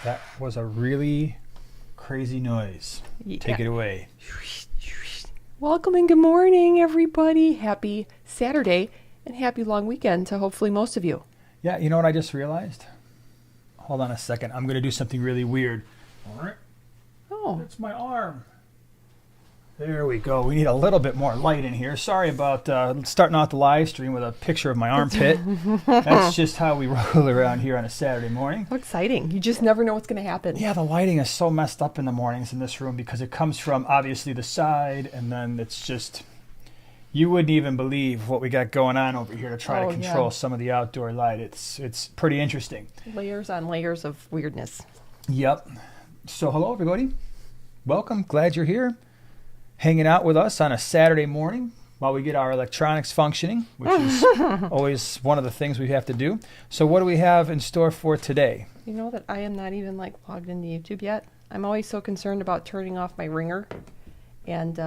That was a really crazy noise. Yeah. Take it away. Welcome and good morning, everybody. Happy Saturday and happy long weekend to hopefully most of you. Yeah, you know what I just realized? Hold on a second. I'm going to do something really weird. Oh, It's my arm. There we go. We need a little bit more light in here. Sorry about starting off the live stream with a picture of my armpit. That's just how we roll around here on a Saturday morning. how exciting. You just never know what's going to happen. Yeah, the lighting is so messed up in the mornings in this room because it comes from obviously the side, and then it's just, you wouldn't even believe what we got going on over here to try to control some of the outdoor light. It's pretty interesting. Layers on layers of weirdness. Yep. So hello, everybody. Welcome. Glad you're here. Hanging out with us on a Saturday morning while we get our electronics functioning, which is always one of the things we have to do. So what do we have in store for today? You know that I am not even logged into YouTube yet. I'm always so concerned about turning off my ringer and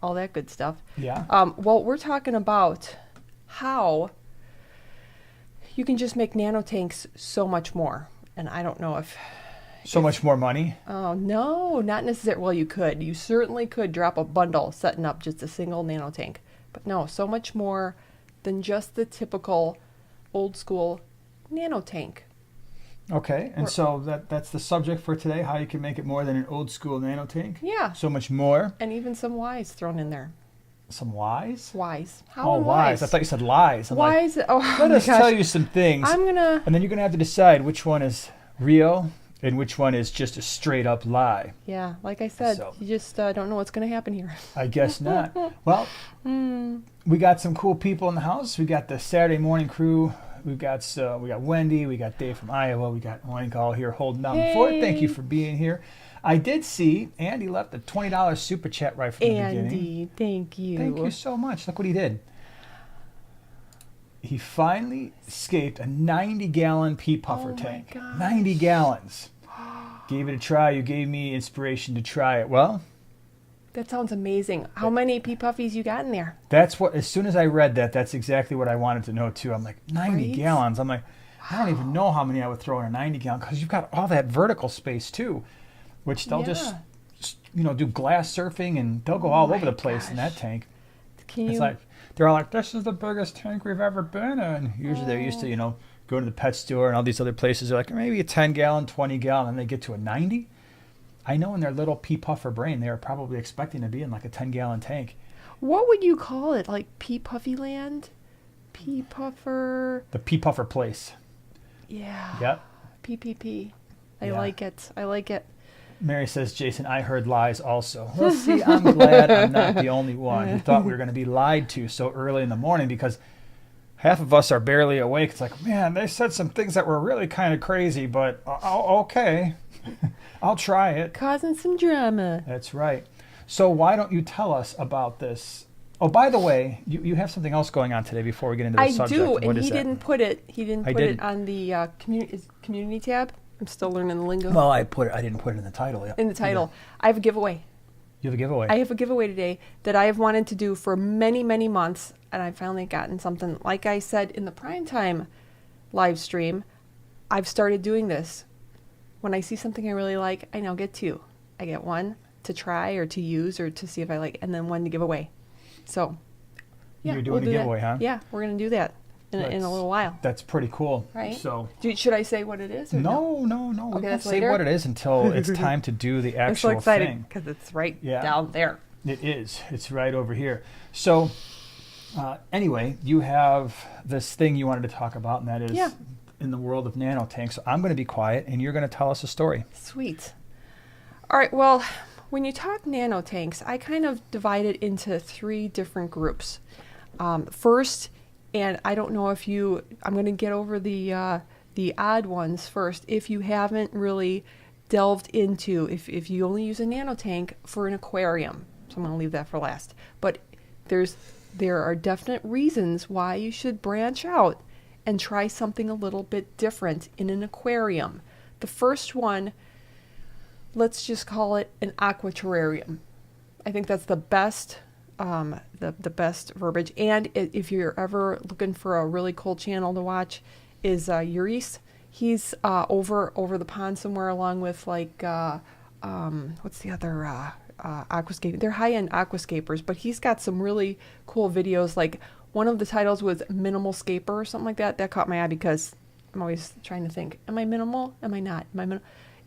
all that good stuff. Yeah. Well, we're talking about how you can just make nano tanks so much more. And I don't know if... So much more money? Oh, no, not necessarily. Well, you could. You certainly could drop a bundle setting up just a single nano tank. But no, so much more than just the typical old school nano tank. Okay, and so that's the subject for today, how you can make it more than an old school nano tank? Yeah. So much more? And even some Y's thrown in there. Some Y's? Y's. How are Y's? I thought you said lies. I'm Y's? Like, Oh, let us gosh. tell you some things. I'm going to... And then you're going to have to decide which one is real and which one is just a straight up lie. Yeah, like I said, So. you just don't know what's going to happen here. I guess not. Well, we got some cool people in the house. We got the Saturday morning crew. We got Wendy. We got Dave from Iowa. We got Oink all here holding down the fort. Thank you for being here. I did see Andy left a $20 super chat right from the beginning. Andy, thank you. Thank you so much. Look what he did. He finally scaped a 90-gallon pea puffer tank. gosh. 90 gallons. Gave it a try. You gave me inspiration to try it. Well, That sounds amazing. How many pea puffies you got in there? that's what, as soon as I read that, that's exactly what I wanted to know too. I'm like, 90 Right? gallons. I'm like, I don't even know how many I would throw in a 90 gallon because you've got all that vertical space too, which they'll just do glass surfing and they'll go all over the place in that tank. Can It's you... like, they're all like, this is the biggest tank we've ever been in. Usually they're used to, go to the pet store and all these other places. They're like, maybe a 10 gallon, 20 gallon, and they get to a 90. I know in their little pea puffer brain, they are probably expecting to be in like a 10 gallon tank. What would you call it? Like pea puffy land? Pea puffer? The pea puffer place. Yeah. Yep. PPP. I Yeah. like it. I like it. Mary says, Jason, I heard lies also. Well, see, I'm glad I'm not the only one who thought we were going to be lied to so early in the morning because half of us are barely awake. It's like, man, they said some things that were really kind of crazy, but okay. I'll try it. Causing some drama. That's right. So why don't you tell us about this? Oh, by the way, you have something else going on today before we get into the I subject. do, What and is he that? didn't put it. He didn't I put didn't. it on the community tab. I'm still learning the lingo. Well, I didn't put it in the title yet. In the title, I have a giveaway. You have a giveaway. I have a giveaway today that I have wanted to do for many, many months, and I've finally gotten something. Like I said in the primetime live stream, I've started doing this. When I see something I really like, I now get two. I get one to try or to use or to see if I like, and then one to give away. So, yeah, You're doing we'll a do giveaway, that. huh? Yeah, we're going to do that in a little while. That's pretty cool. Right? So Should I say what it is? Or no. We Okay, won't that's say later? what it is until it's time to do the I'm so actual excited thing. because it's right Yeah. down there. It is. It's right over here. So anyway, you have this thing you wanted to talk about, and that is in the world of nanotanks. So I'm going to be quiet, and you're going to tell us a story. Sweet. All right, well, when you talk nanotanks, I kind of divide it into three different groups. First, and I don't know if I'm going to get over the odd ones first. If you haven't really delved into, if you only use a nanotank for an aquarium, so I'm going to leave that for last. But there are definite reasons why you should branch out and try something a little bit different in an aquarium. The first one, let's just call it an aqua terrarium. I think that's the best the best verbiage. And if you're ever looking for a really cool channel to watch, is Uri's. He's over the pond somewhere, along with like what's the other aquascape? They're high-end aquascapers, but he's got some really cool videos. Like one of the titles was Minimal Scaper or something like that. That caught my eye because I'm always trying to think, am I minimal? Am I not?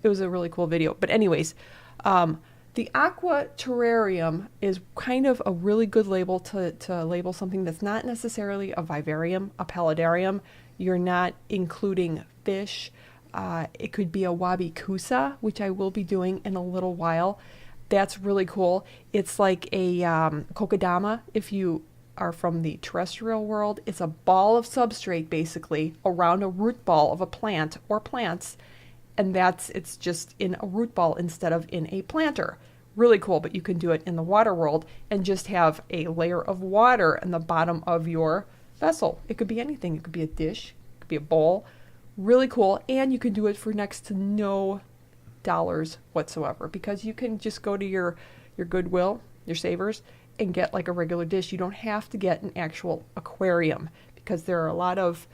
It was a really cool video. But anyways, the Aqua terrarium is kind of a really good label to label something that's not necessarily a vivarium, a paludarium. You're not including fish. It could be a wabi-kusa, which I will be doing in a little while. That's really cool. It's like a kokedama if you are from the terrestrial world. It's a ball of substrate basically around a root ball of a plant or plants, and it's just in a root ball instead of in a planter. Really cool, but you can do it in the water world and just have a layer of water in the bottom of your vessel. It could be anything. It could be a dish, it could be a bowl. Really cool, and you can do it for next to no dollars whatsoever, because you can just go to your Goodwill, your Savers, and get like a regular dish. You don't have to get an actual aquarium, because there are a lot of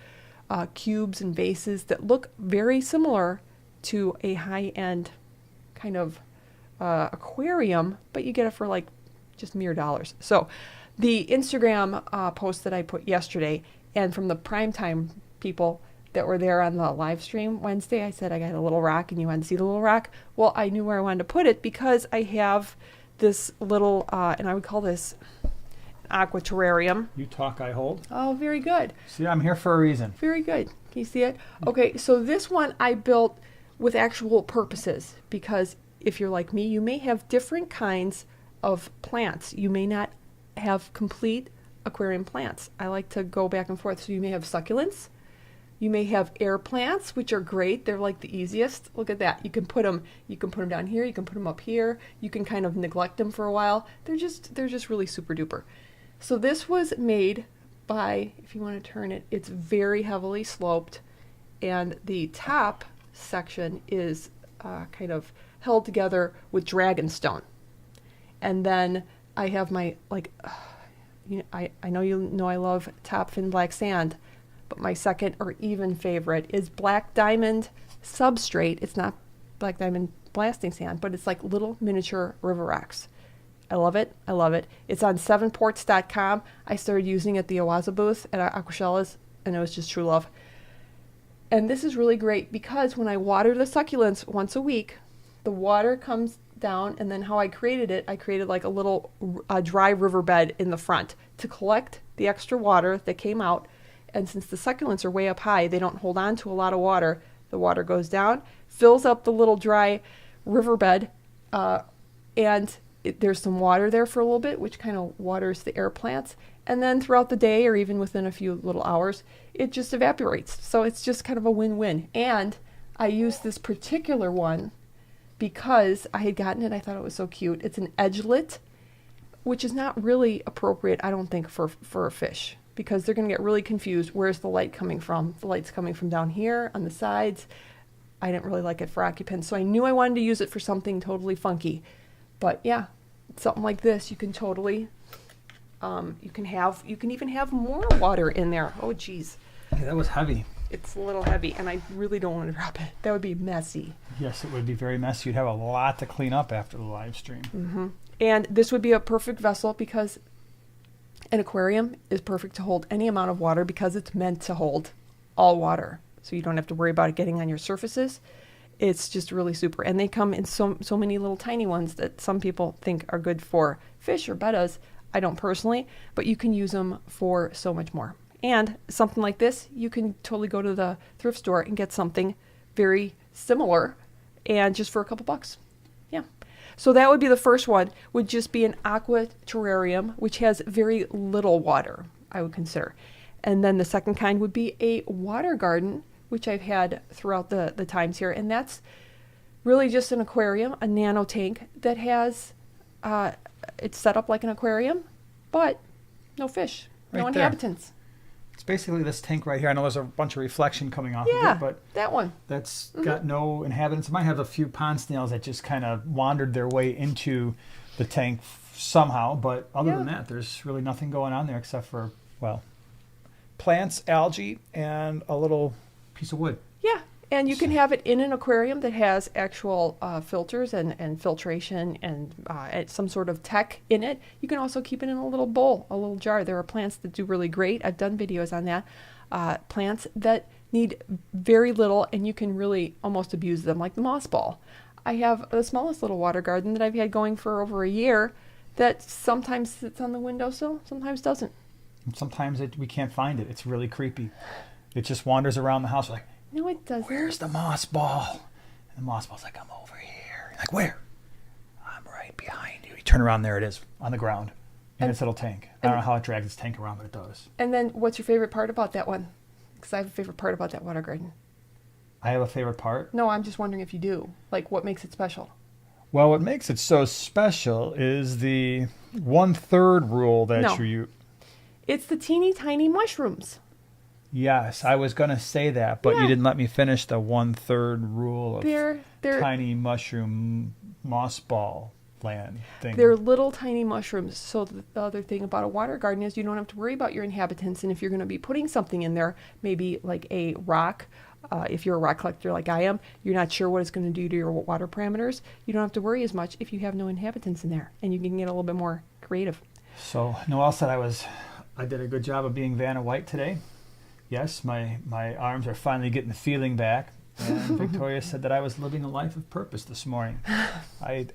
cubes and vases that look very similar to a high-end kind of aquarium, but you get it for like just mere dollars. So the Instagram post that I put yesterday, and from the primetime people that were there on the live stream Wednesday, I said I got a little rock and you wanted to see the little rock. Well, I knew where I wanted to put it because I have this little, and I would call this aqua terrarium. You talk, I hold. Oh, very good. See, I'm here for a reason. Very good. Can you see it? Okay, so this one I built with actual purposes, because if you're like me, you may have different kinds of plants. You may not have complete aquarium plants. I like to go back and forth. So you may have succulents. You may have air plants, which are great. They're like the easiest. Look at that. You can put them down here. You can put them up here. You can kind of neglect them for a while. They're just really super duper. So this was made by, if you want to turn it, it's very heavily sloped, and the top section is kind of held together with dragonstone. And then I have my, like, I know I love top fin black sand, but my second or even favorite is black diamond substrate. It's not black diamond blasting sand, but it's like little miniature river rocks. I love it. I love it. It's on 7ports.com. I started using it at the Owaza booth at Aquashellas, and it was just true love. And this is really great because when I water the succulents once a week, the water comes down, and then how I created like a little dry riverbed in the front to collect the extra water that came out. And since the succulents are way up high, they don't hold on to a lot of water. The water goes down, fills up the little dry riverbed, and there's some water there for a little bit, which kind of waters the air plants. And then throughout the day, or even within a few little hours, it just evaporates. So it's just kind of a win-win. And I used this particular one because I had gotten it. I thought it was so cute. It's an edgelet, which is not really appropriate, I don't think, for a fish, because they're going to get really confused. Where's the light coming from? The light's coming from down here on the sides. I didn't really like it for occupants, so I knew I wanted to use it for something totally funky. But yeah, something like this, you can totally, you can even have more water in there. Oh, geez. Yeah, that was heavy. It's a little heavy, and I really don't want to drop it. That would be messy. Yes, it would be very messy. You'd have a lot to clean up after the live stream. Mm-hmm. And this would be a perfect vessel because an aquarium is perfect to hold any amount of water because it's meant to hold all water. So you don't have to worry about it getting on your surfaces. It's just really super. And they come in so many little tiny ones that some people think are good for fish or bettas. I don't personally, but you can use them for so much more. And something like this, you can totally go to the thrift store and get something very similar, and just for a couple bucks. Yeah. So that would be the first one, would just be an aqua terrarium, which has very little water, I would consider. And then the second kind would be a water garden, which I've had throughout the times here. And that's really just an aquarium, a nano tank that has, it's set up like an aquarium, but no fish, no inhabitants. It's basically this tank right here. I know there's a bunch of reflection coming off of it, but that one. That's got no inhabitants. It might have a few pond snails that just kind of wandered their way into the tank somehow, but other than that, there's really nothing going on there except for, well, plants, algae, and a little piece of wood. Yeah, And you can have it in an aquarium that has actual filters and filtration and some sort of tech in it. You can also keep it in a little bowl, a little jar. There are plants that do really great. I've done videos on that. Plants that need very little, and you can really almost abuse them, like the moss ball. I have the smallest little water garden that I've had going for over a year that sometimes sits on the windowsill, sometimes doesn't. And sometimes we can't find it. It's really creepy. It just wanders around the house like, No, it doesn't. where's the moss ball? And the moss ball's like, I'm over here. You're like, where? I'm right behind you. You turn around, there it is on the ground in its little tank. I don't know how it drags its tank around, but it does. And then what's your favorite part about that one? Because I have a favorite part about that water garden. I have a favorite part. No, I'm just wondering if you do. Like, what makes it special? Well, what makes it so special is the 1/3 rule that No. you. It's the teeny tiny mushrooms. Yes, I was going to say that, but Yeah. you didn't let me finish the 1/3 rule of They're tiny mushroom moss ball land thing. they're little tiny mushrooms. So the other thing about a water garden is you don't have to worry about your inhabitants. And if you're going to be putting something in there, maybe like a rock, if you're a rock collector like I am, you're not sure what it's going to do to your water parameters. You don't have to worry as much if you have no inhabitants in there, and you can get a little bit more creative. So Noelle said I did a good job of being Vanna White today. Yes, my arms are finally getting the feeling back. And Victoria said that I was living a life of purpose this morning. I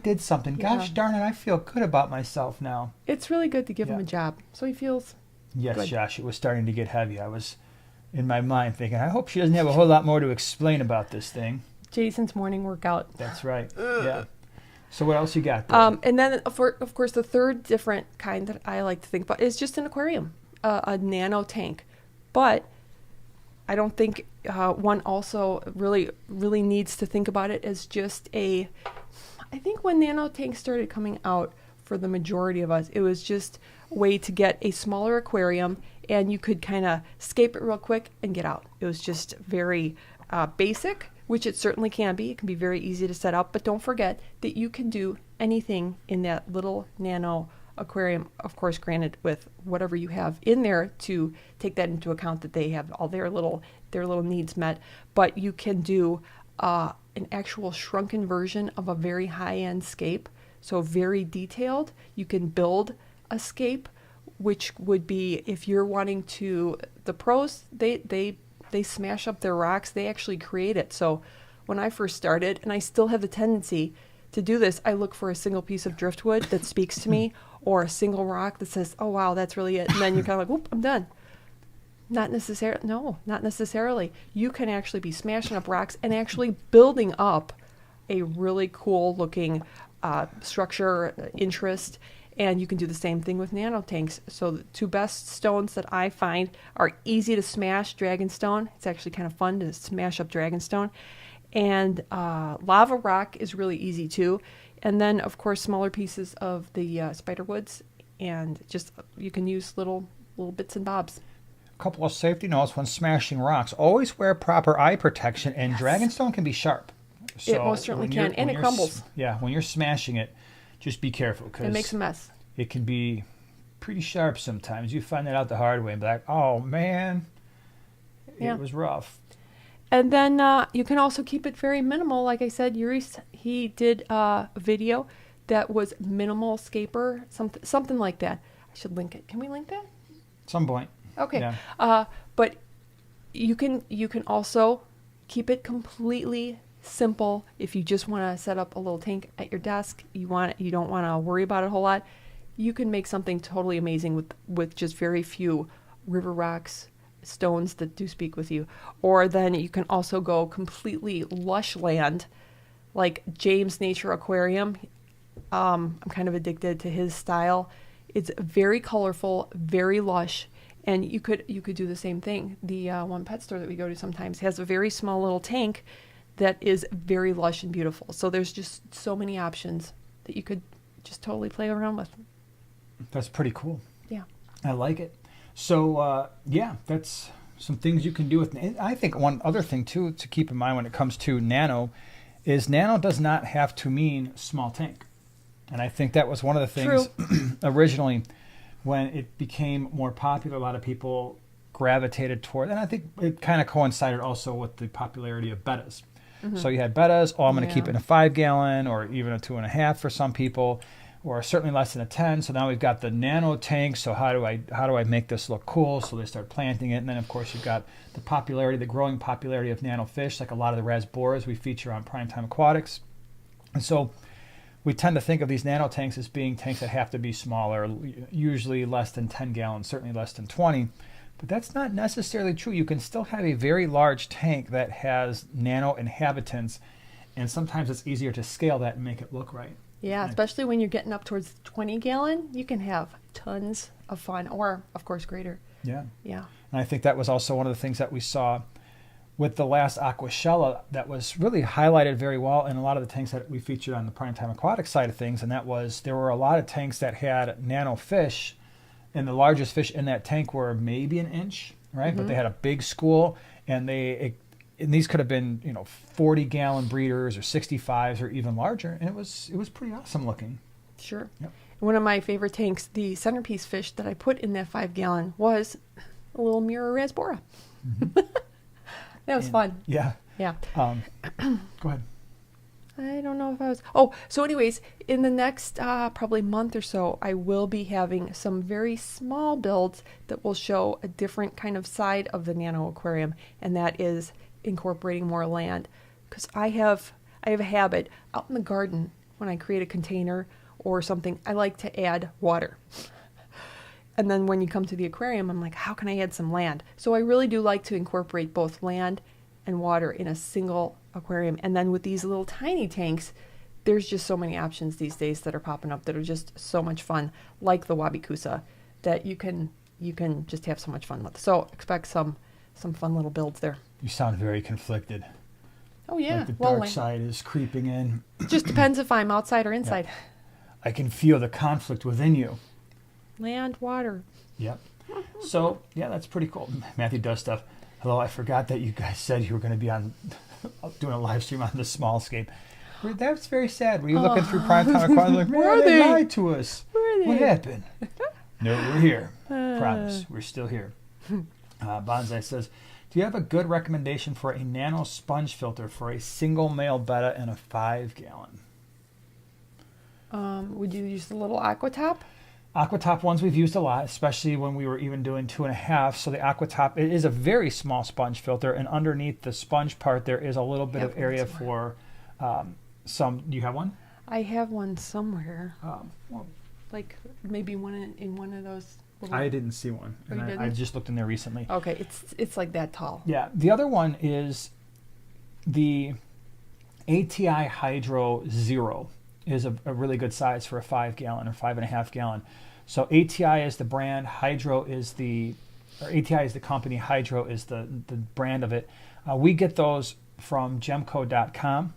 did something. Yeah. Gosh darn it, I feel good about myself now. It's really good to give him Yeah. a job, so he feels. Yes, Good. Josh, it was starting to get heavy. I was in my mind thinking, I hope she doesn't have a whole lot more to explain about this thing. Jason's morning workout. That's right. Yeah. So what else you got there? And then, of course, the third different kind that I like to think about is just an aquarium, a nano tank. But I don't think one also really needs to think about it as just I think when nano tanks started coming out for the majority of us, it was just a way to get a smaller aquarium, and you could kind of scape it real quick and get out. It was just very basic, which it certainly can be. It can be very easy to set up, but don't forget that you can do anything in that little nano aquarium, of course, granted with whatever you have in there to take that into account, that they have all their little needs met. But you can do an actual shrunken version of a very high-end scape, so very detailed. You can build a scape, which would be, if you're wanting to, the pros, they smash up their rocks. They actually create it. So when I first started, and I still have the tendency to do this, I look for a single piece of driftwood that speaks to me, or a single rock that says, oh, wow, that's really it. And then you're kind of like, whoop, I'm done. Not necessarily. You can actually be smashing up rocks and actually building up a really cool looking structure, interest. And you can do the same thing with nano tanks. So the two best stones that I find are easy to smash: dragonstone. It's actually kind of fun to smash up dragonstone. And lava rock is really easy too. And then, of course, smaller pieces of the spiderwoods. And just, you can use little bits and bobs. A couple of safety notes when smashing rocks. Always wear proper eye protection, and dragonstone can be sharp. So It most certainly can, and it crumbles. Yeah, when you're smashing it, just be careful, because It makes a mess. it can be pretty sharp sometimes. You find that out the hard way and be like, oh man, Yeah. it was rough. And then you can also keep it very minimal. Like I said, he did a video that was minimal scaper, something like that. I should link it. Can we link that? At some point. Okay. Yeah. But you can also keep it completely simple. If you just want to set up a little tank at your desk, you don't want to worry about it a whole lot, you can make something totally amazing with just very few river rocks, stones that do speak with you. Or then you can also go completely lush land, like James Nature Aquarium. I'm kind of addicted to his style. It's very colorful, very lush. And you could do the same thing. The one pet store that we go to sometimes has a very small little tank that is very lush and beautiful. So there's just so many options that you could just totally play around with. That's pretty cool. Yeah. I like it. So, that's some things you can do with. I think one other thing, too, to keep in mind when it comes to nano is nano does not have to mean small tank. And I think that was one of the things originally when it became more popular. A lot of people gravitated toward, and I think it kind of coincided also with the popularity of bettas. So you had bettas, I'm going to keep it in a 5 gallon or even a 2.5 for some people, or certainly less than a 10. So now we've got the nano tank. So how do I make this look cool? So they start planting it. And then of course you've got the growing popularity of nano fish, like a lot of the rasboras we feature on Primetime Aquatics. And so we tend to think of these nano tanks as being tanks that have to be smaller, usually less than 10 gallons, certainly less than 20. But that's not necessarily true. You can still have a very large tank that has nano inhabitants, and sometimes it's easier to scale that and make it look right. Yeah, especially when you're getting up towards 20 gallon, you can have tons of fun, or of course greater. Yeah. Yeah. And I think that was also one of the things that we saw with the last Aquashella that was really highlighted very well in a lot of the tanks that we featured on the Primetime Aquatic side of things, and that was there were a lot of tanks that had nano fish, and the largest fish in that tank were maybe an inch, right? But they had a big school, and these could have been 40-gallon breeders or 65s or even larger, and it was pretty awesome looking. Sure. Yep. One of my favorite tanks, the centerpiece fish that I put in that 5 gallon was a little mirror rasbora. That was fun. Yeah. Yeah. Go ahead. I don't know if I was. So anyways, in the next probably month or so, I will be having some very small builds that will show a different kind of side of the nano aquarium, and that is incorporating more land. Because I have a habit out in the garden when I create a container or something, I like to add water. And then when you come to the aquarium, I'm like, how can I add some land? So I really do like to incorporate both land and water in a single aquarium. And then with these little tiny tanks, there's just so many options these days that are popping up that are just so much fun, like the Wabikusa, that you can just have so much fun with. So expect some fun little builds there. You sound very conflicted. Oh yeah. Like the dark side is creeping in. Just depends if I'm outside or inside. Yep. I can feel the conflict within you. Land, water. Yep. So yeah, that's pretty cool. Matthew does stuff. Hello, I forgot that you guys said you were going to be on doing a live stream on the small Scape. That's very sad. Were you looking through Primetime Aquarium like, man, they lied to us. What happened? No, we're here. Promise. We're still here. Bonsai says, do you have a good recommendation for a nano sponge filter for a single male betta in a 5 gallon? Would you use the little Aqua top? Aqua top ones we've used a lot, especially when we were even doing 2.5. So the Aqua top, it is a very small sponge filter, and underneath the sponge part there is a little bit of area for some. Do you have one? I have one somewhere. Well, Like maybe one in one of those. I didn't see one, and I just looked in there recently. Okay, it's like that tall. Yeah, the other one is the ATI Hydro Zero is a really good size for a 5 gallon or 5.5 gallon. So ATI is the brand, ATI is the company, Hydro is the brand of it. We get those from gemco.com,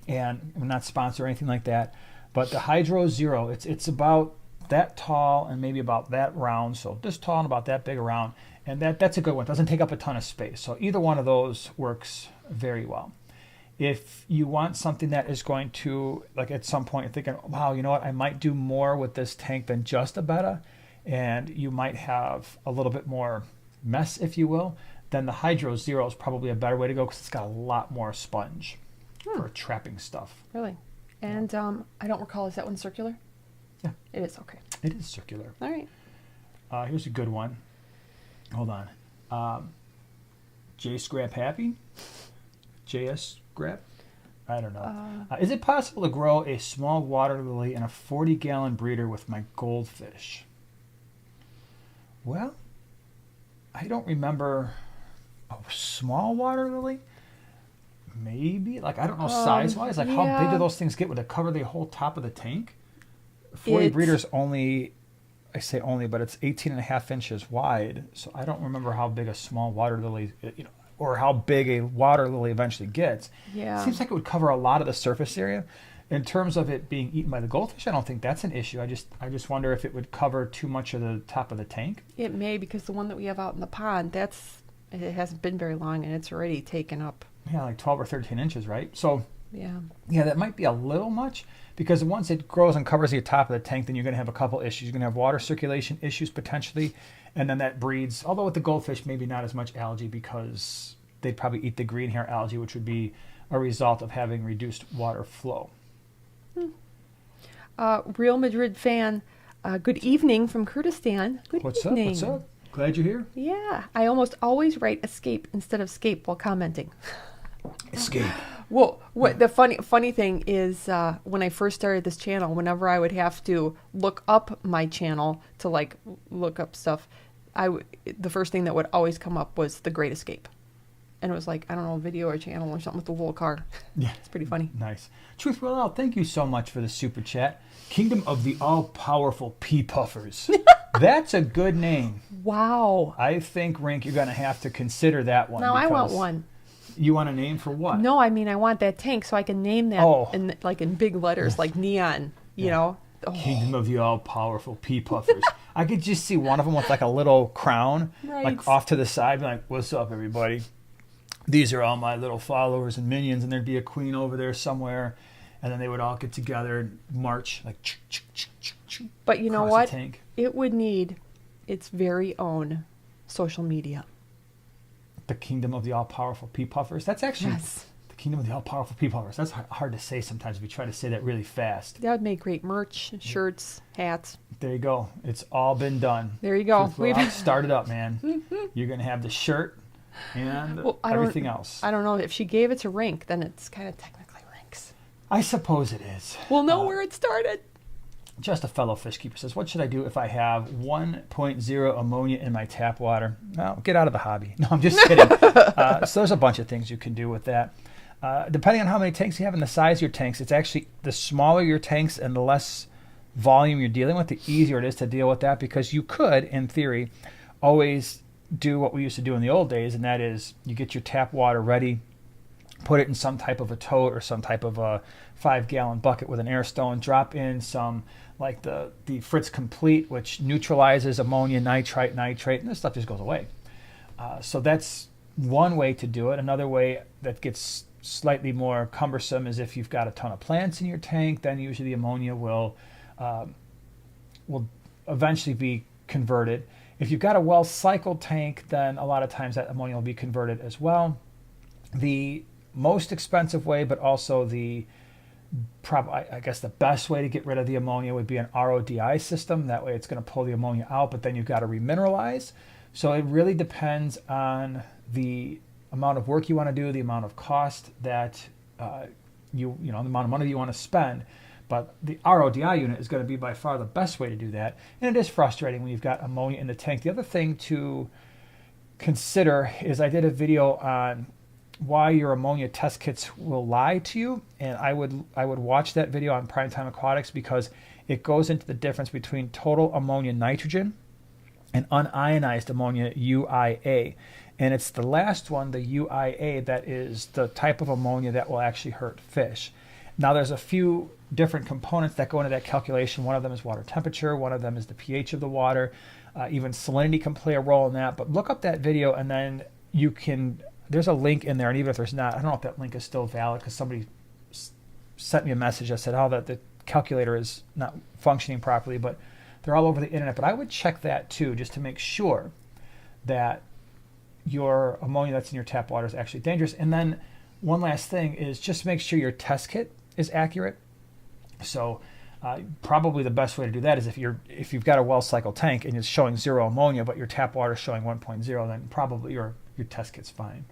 and I'm not sponsored or anything like that, but the Hydro Zero, it's about that tall and maybe about that round, so this tall and about that big around, and that's a good one. It doesn't take up a ton of space, so either one of those works very well. If you want something that is going to, like at some point you're thinking, wow, you know what, I might do more with this tank than just a betta, and you might have a little bit more mess, if you will, then the Hydro Zero is probably a better way to go because it's got a lot more sponge for trapping stuff. Really? And I don't recall, is that one circular? Yeah. It is, okay. It is circular. All right. Here's a good one. Hold on. J Scrap Happy? JS Scrap? I don't know. Is it possible to grow a small water lily in a 40-gallon breeder with my goldfish? Well, I don't remember a small water lily. Maybe. Like, I don't know size-wise. Like, how big do those things get? Would it cover the whole top of the tank? 40 breeders only, I say only, but it's 18.5 inches wide. So I don't remember how big a small water lily, or how big a water lily eventually gets. Yeah. It seems like it would cover a lot of the surface area. In terms of it being eaten by the goldfish, I don't think that's an issue. I just wonder if it would cover too much of the top of the tank. It may, because the one that we have out in the pond, it hasn't been very long and it's already taken up. Yeah, like 12 or 13 inches, right? So yeah, that might be a little much, because once it grows and covers the top of the tank, then you're going to have a couple issues. You're going to have water circulation issues potentially, And then that breeds, although with the goldfish, maybe not as much algae because they'd probably eat the green hair algae, which would be a result of having reduced water flow. Real Madrid fan, good evening from Kurdistan. Good What's evening. up? What's up? Glad you're here. Yeah, I almost always write escape instead of scape while commenting. Escape. Well, what the funny thing is, when I first started this channel, whenever I would have to look up my channel to like look up stuff, the first thing that would always come up was The Great Escape, and it was like, I don't know, a video or channel or something with a little car. Yeah, it's pretty funny. Nice. Truth Will Out, thank you so much for the super chat. Kingdom of the All-Powerful Pea Puffers. That's a good name. Wow. I think, Rink, you're going to have to consider that one. No, I want one. You want a name for what? No, I mean I want that tank so I can name that in big letters, like neon. You know. Oh. Kingdom of the All-Powerful Pea Puffers. I could just see one of them with like a little crown, like off to the side, like, "What's up, everybody? These are all my little followers and minions," and there'd be a queen over there somewhere, and then they would all get together and march like. But you know what? It would need its very own social media. The Kingdom of the All-Powerful Pea Puffers. That's actually the Kingdom of the All-Powerful Pea Puffers. That's hard to say sometimes if you try to say that really fast. That would make great merch, shirts, hats. There you go. It's all been done. There you go. We've started up, man. You're going to have the shirt and everything else. I don't know. If she gave it to Rink, then it's kind of technically Rink's. I suppose it is. We'll know where it started. Just a fellow fish keeper says, "What should I do if I have 1.0 ammonia in my tap water?" Well, get out of the hobby. No, I'm just kidding. So there's a bunch of things you can do with that. Depending on how many tanks you have and the size of your tanks, it's actually the smaller your tanks and the less volume you're dealing with, the easier it is to deal with that, because you could, in theory, always do what we used to do in the old days, and that is you get your tap water ready, put it in some type of a tote or some type of a 5-gallon bucket with an air stone, drop in some like the Fritz Complete, which neutralizes ammonia, nitrite, and this stuff just goes away. So that's one way to do it. Another way that gets slightly more cumbersome is if you've got a ton of plants in your tank, then usually the ammonia will eventually be converted. If you've got a well-cycled tank, then a lot of times that ammonia will be converted as well. The most expensive way, but also I guess the best way to get rid of the ammonia would be an RODI system. That way it's going to pull the ammonia out, but then you've got to remineralize. So it really depends on the amount of work you want to do, the amount of cost that the amount of money you want to spend. But the RODI unit is going to be by far the best way to do that. And it is frustrating when you've got ammonia in the tank. The other thing to consider is I did a video on why your ammonia test kits will lie to you, and I would watch that video on Primetime Aquatics because it goes into the difference between total ammonia nitrogen and unionized ammonia UIA, and it's the last one, the UIA, that is the type of ammonia that will actually hurt fish. Now there's a few different components that go into that calculation. One of them is water temperature, one of them is the pH of the water, even salinity can play a role in that. But look up that video and then you can. There's a link in there, and even if there's not, I don't know if that link is still valid because somebody sent me a message that said, that the calculator is not functioning properly, but they're all over the internet. But I would check that too, just to make sure that your ammonia that's in your tap water is actually dangerous. And then one last thing is just make sure your test kit is accurate. So probably the best way to do that is if you've got a well-cycled tank and it's showing 0 ammonia, but your tap water is showing 1.0, then probably your test kit's fine.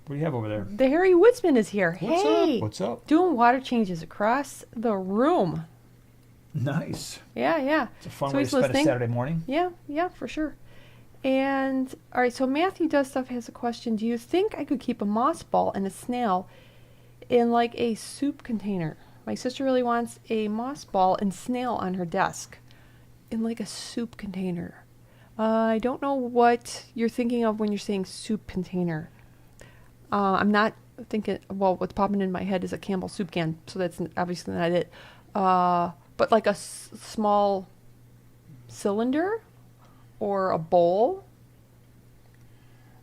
What do you have over there? The Harry Woodsman is here. What's up? Doing water changes across the room. Nice. Yeah. It's a fun way to spend a Saturday morning. Yeah, for sure. And, all right, so Matthew Does Stuff has a question. Do you think I could keep a moss ball and a snail in like a soup container? My sister really wants a moss ball and snail on her desk in like a soup container. I don't know what you're thinking of when you're saying soup container. I'm not thinking, what's popping in my head is a Campbell soup can, so that's obviously not it. But like a small cylinder or a bowl.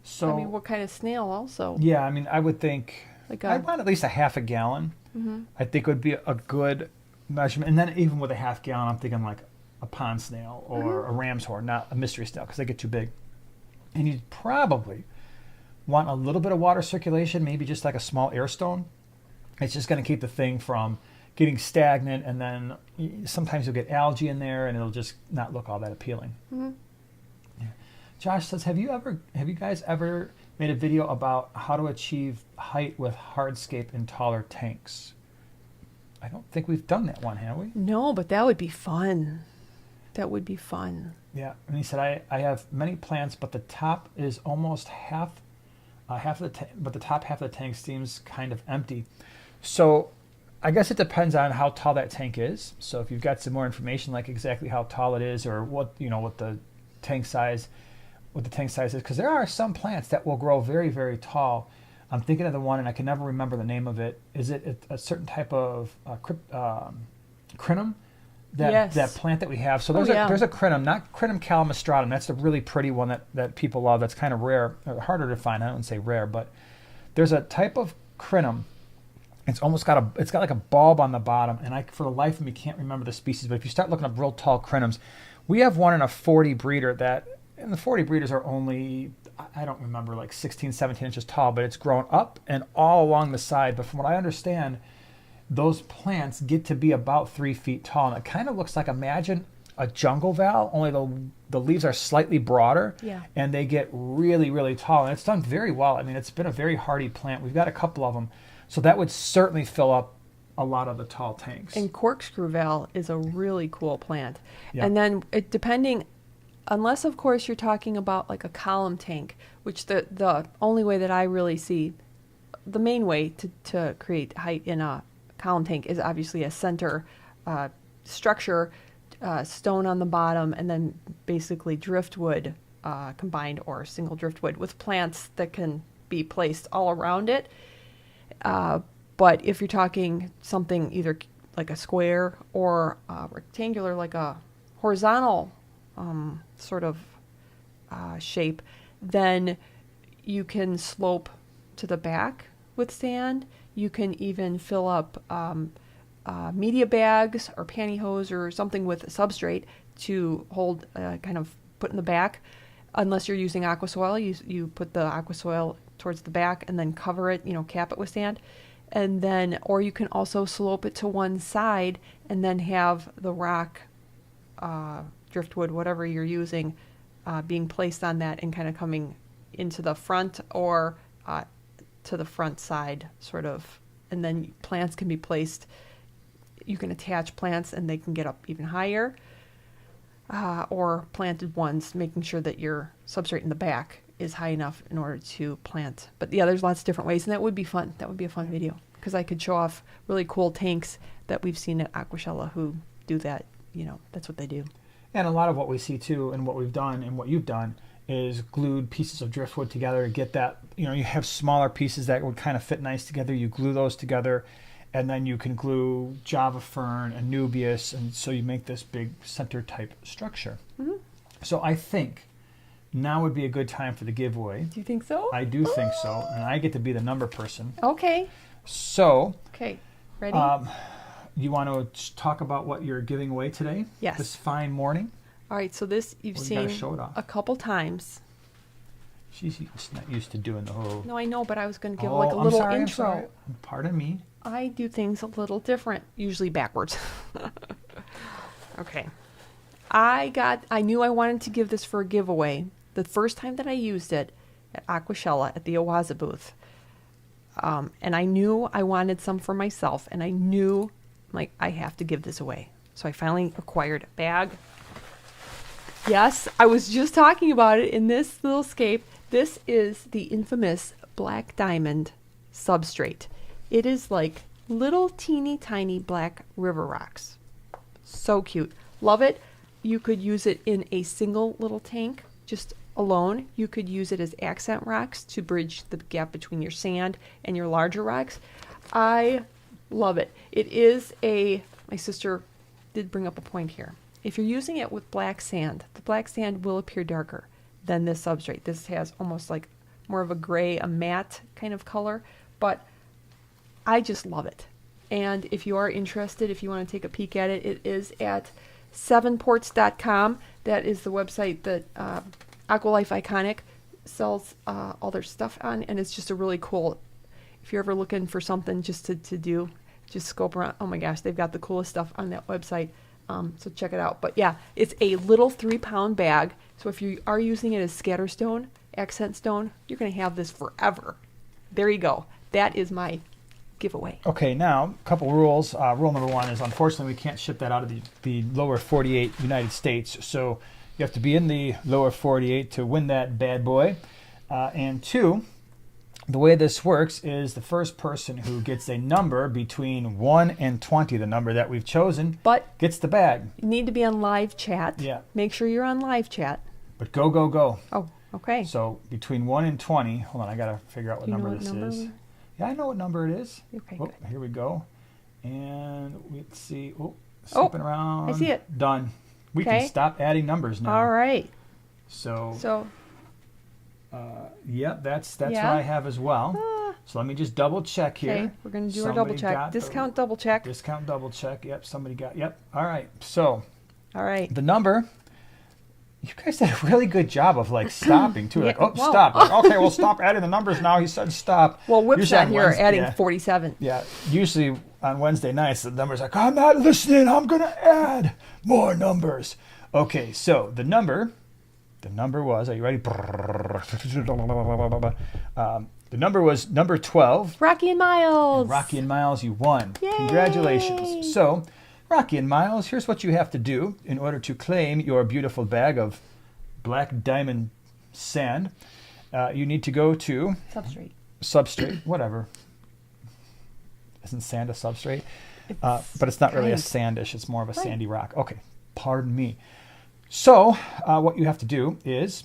So, I mean, what kind of snail also? Yeah, I mean, I would think I'd want at least a half a gallon. Mm-hmm. I think would be a good measurement. And then even with a half gallon, I'm thinking like a pond snail or a ram's horn, not a mystery snail, because they get too big. And you'd probably want a little bit of water circulation, maybe just like a small air stone. It's just going to keep the thing from getting stagnant, and then sometimes you'll get algae in there, and it'll just not look all that appealing. Mm-hmm. Yeah. Josh says, have you guys ever made a video about how to achieve height with hardscape in taller tanks? I don't think we've done that one, have we? No, but that would be fun. That would be fun. Yeah, and he said, I have many plants, but the top is almost half of the but the top half of the tank seems kind of empty. So I guess it depends on how tall that tank is. So if you've got some more information, like exactly how tall it is, or what the tank size is, because there are some plants that will grow very, very tall. I'm thinking of the one, and I can never remember the name of it. Is it a certain type of crinum? That plant that we have. So there's a crinum, not Crinum calamastratum. That's the really pretty one that people love. That's kind of rare, harder to find. I don't say rare, but there's a type of crinum. It's got like a bulb on the bottom, and I, for the life of me, can't remember the species. But if you start looking up real tall crinums, we have one in a 40 breeder and the 40 breeders are only, I don't remember, like 16, 17 inches tall, but it's grown up and all along the side. But from what I understand, those plants get to be about 3 feet tall, and it kind of looks like, imagine a jungle val, only the leaves are slightly broader, and they get really, really tall, and it's done very well. I mean, it's been a very hardy plant. We've got a couple of them, so that would certainly fill up a lot of the tall tanks. And corkscrew val is a really cool plant. Yeah. And then unless of course you're talking about like a column tank, which the only way that I really see, the main way to create height in a column tank is obviously a center structure, stone on the bottom, and then basically driftwood combined, or single driftwood with plants that can be placed all around it. But if you're talking something either like a square or rectangular, like a horizontal sort of shape, then you can slope to the back with sand. You can even fill up media bags or pantyhose or something with a substrate to hold, kind of put in the back. Unless you're using aqua soil, you put the aqua soil towards the back and then cover it, cap it with sand. And then, or you can also slope it to one side and then have the rock, driftwood, whatever you're using, being placed on that and kind of coming into the front or to the front side, sort of. And then plants can be placed. You can attach plants and they can get up even higher, or planted ones, making sure that your substrate in the back is high enough in order to plant. But yeah, there's lots of different ways, and that would be fun. That would be a fun video, because I could show off really cool tanks that we've seen at Aquashella who do that. That's what they do. And a lot of what we see too, and what we've done and what you've done, is glued pieces of driftwood together to get that, you have smaller pieces that would kind of fit nice together. You glue those together, and then you can glue Java fern and Nubius, and so you make this big center type structure. Mm-hmm. So I think now would be a good time for the giveaway. Do you think so? I do think so, and I get to be the number person. Okay. So. Okay. Ready? You want to talk about what you're giving away today? Yes. This fine morning? All right, so this you've seen a couple times. She's not used to doing the whole... No, I know, but I was going to give a little intro. I'm sorry. Pardon me. I do things a little different, usually backwards. Okay. I knew I wanted to give this for a giveaway the first time that I used it at Aquashella at the Owaza booth. And I knew I wanted some for myself, and I knew, I have to give this away. So I finally acquired a bag. Yes, I was just talking about it in this little Scape. This is the infamous black diamond substrate. It is like little teeny tiny black river rocks. So cute. Love it. You could use it in a single little tank, just alone. You could use it as accent rocks to bridge the gap between your sand and your larger rocks. I love it. My sister did bring up a point here. If you're using it with black sand, the black sand will appear darker than this substrate. This has almost like more of a gray, a matte kind of color, but I just love it. And if you are interested, if you want to take a peek at it, it is at 7ports.com. That is the website that Aqualife Iconic sells all their stuff on, and it's just a really cool. If you're ever looking for something just to do, just scope around. Oh my gosh, they've got the coolest stuff on that website. So check it out. But yeah, it's a little 3-pound bag. So if you are using it as scatter stone, accent stone, you're going to have this forever. There you go. That is my giveaway. Okay, now, a couple rules. Rule number 1 is, unfortunately, we can't ship that out of the lower 48 United States. So you have to be in the lower 48 to win that bad boy. And 2, the way this works is the first person who gets a number between 1 and 20, the number that we've chosen, But gets the bag. you need to be on live chat. Yeah. Make sure you're on live chat. But go, go, go. Oh, okay. So between 1 and 20, hold on, I got to figure out what Do you know number what this number is. we- Yeah, I know what number it is. Okay, Oh, good. here we go. And let's see. Oh, skipping around. I see it. Done. We Okay. can stop adding numbers now. All right. So, So, yep, that's Yeah. what I have as well. So let me just double check here. okay, we're going to do our Somebody double check. got the- Discount double check. Discount double check. Yep, somebody got. Yep. All right. So All right. the number. You guys did a really good job of like stopping too. Like, Yeah, oh, well. stop. Like, okay, we'll stop adding the numbers now. He said stop. Well, Whip's Usually not on here Wednesday- adding yeah. 47. Yeah, usually on Wednesday nights, the number's like, I'm not listening. I'm going to add more numbers. Okay, so the number was, are you ready? The number was number 12. Rocky and Miles. Rocky and Miles, you won. Yay! Congratulations. So, Rocky and Miles, here's what you have to do in order to claim your beautiful bag of black diamond sand. You need to go to substrate, whatever. Isn't sand a substrate? But it's not really a sandish. It's more of a sandy rock. Okay, pardon me. So what you have to do is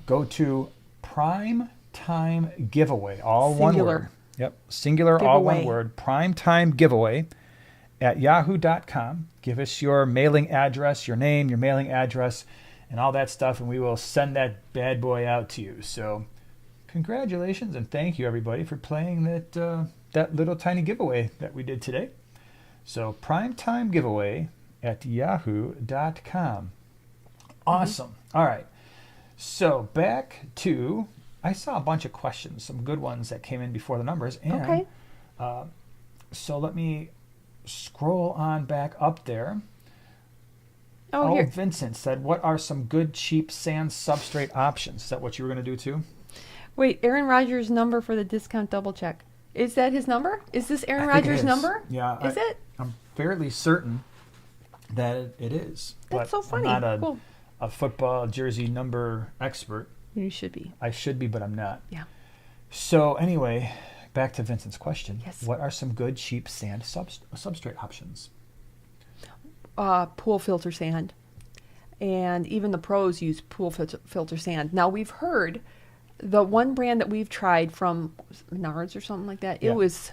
go to Prime Time Giveaway, all one Singular. word. Yep, singular, all one Giveaway. word. Prime Time Giveaway at yahoo.com. Give us your mailing address, your name, your mailing address, and all that stuff, and we will send that bad boy out to you. So congratulations and thank you, everybody, for playing that little tiny giveaway that we did today. So primetime giveaway at yahoo.com. Awesome. All right. So back to, I saw a bunch of questions, some good ones that came in before the numbers. And Okay. So let me scroll on back up there. Oh, here. Vincent said, what are some good cheap sand substrate options? Is that what you were going to do too? Wait, Aaron Rodgers' number for the discount double check. Is that his number? Is this Aaron I think it Rodgers' is. number? Yeah. Is it? I'm fairly certain that it is. That's but so funny. I'm not Cool. a football jersey number expert. You should be. I should be, but I'm not. Yeah. So anyway, back to Vincent's question. Yes. What are some good cheap sand substrate options? Pool filter sand. And even the pros use pool filter sand. Now, we've heard the one brand that we've tried from Menards or something like that, Yeah. it was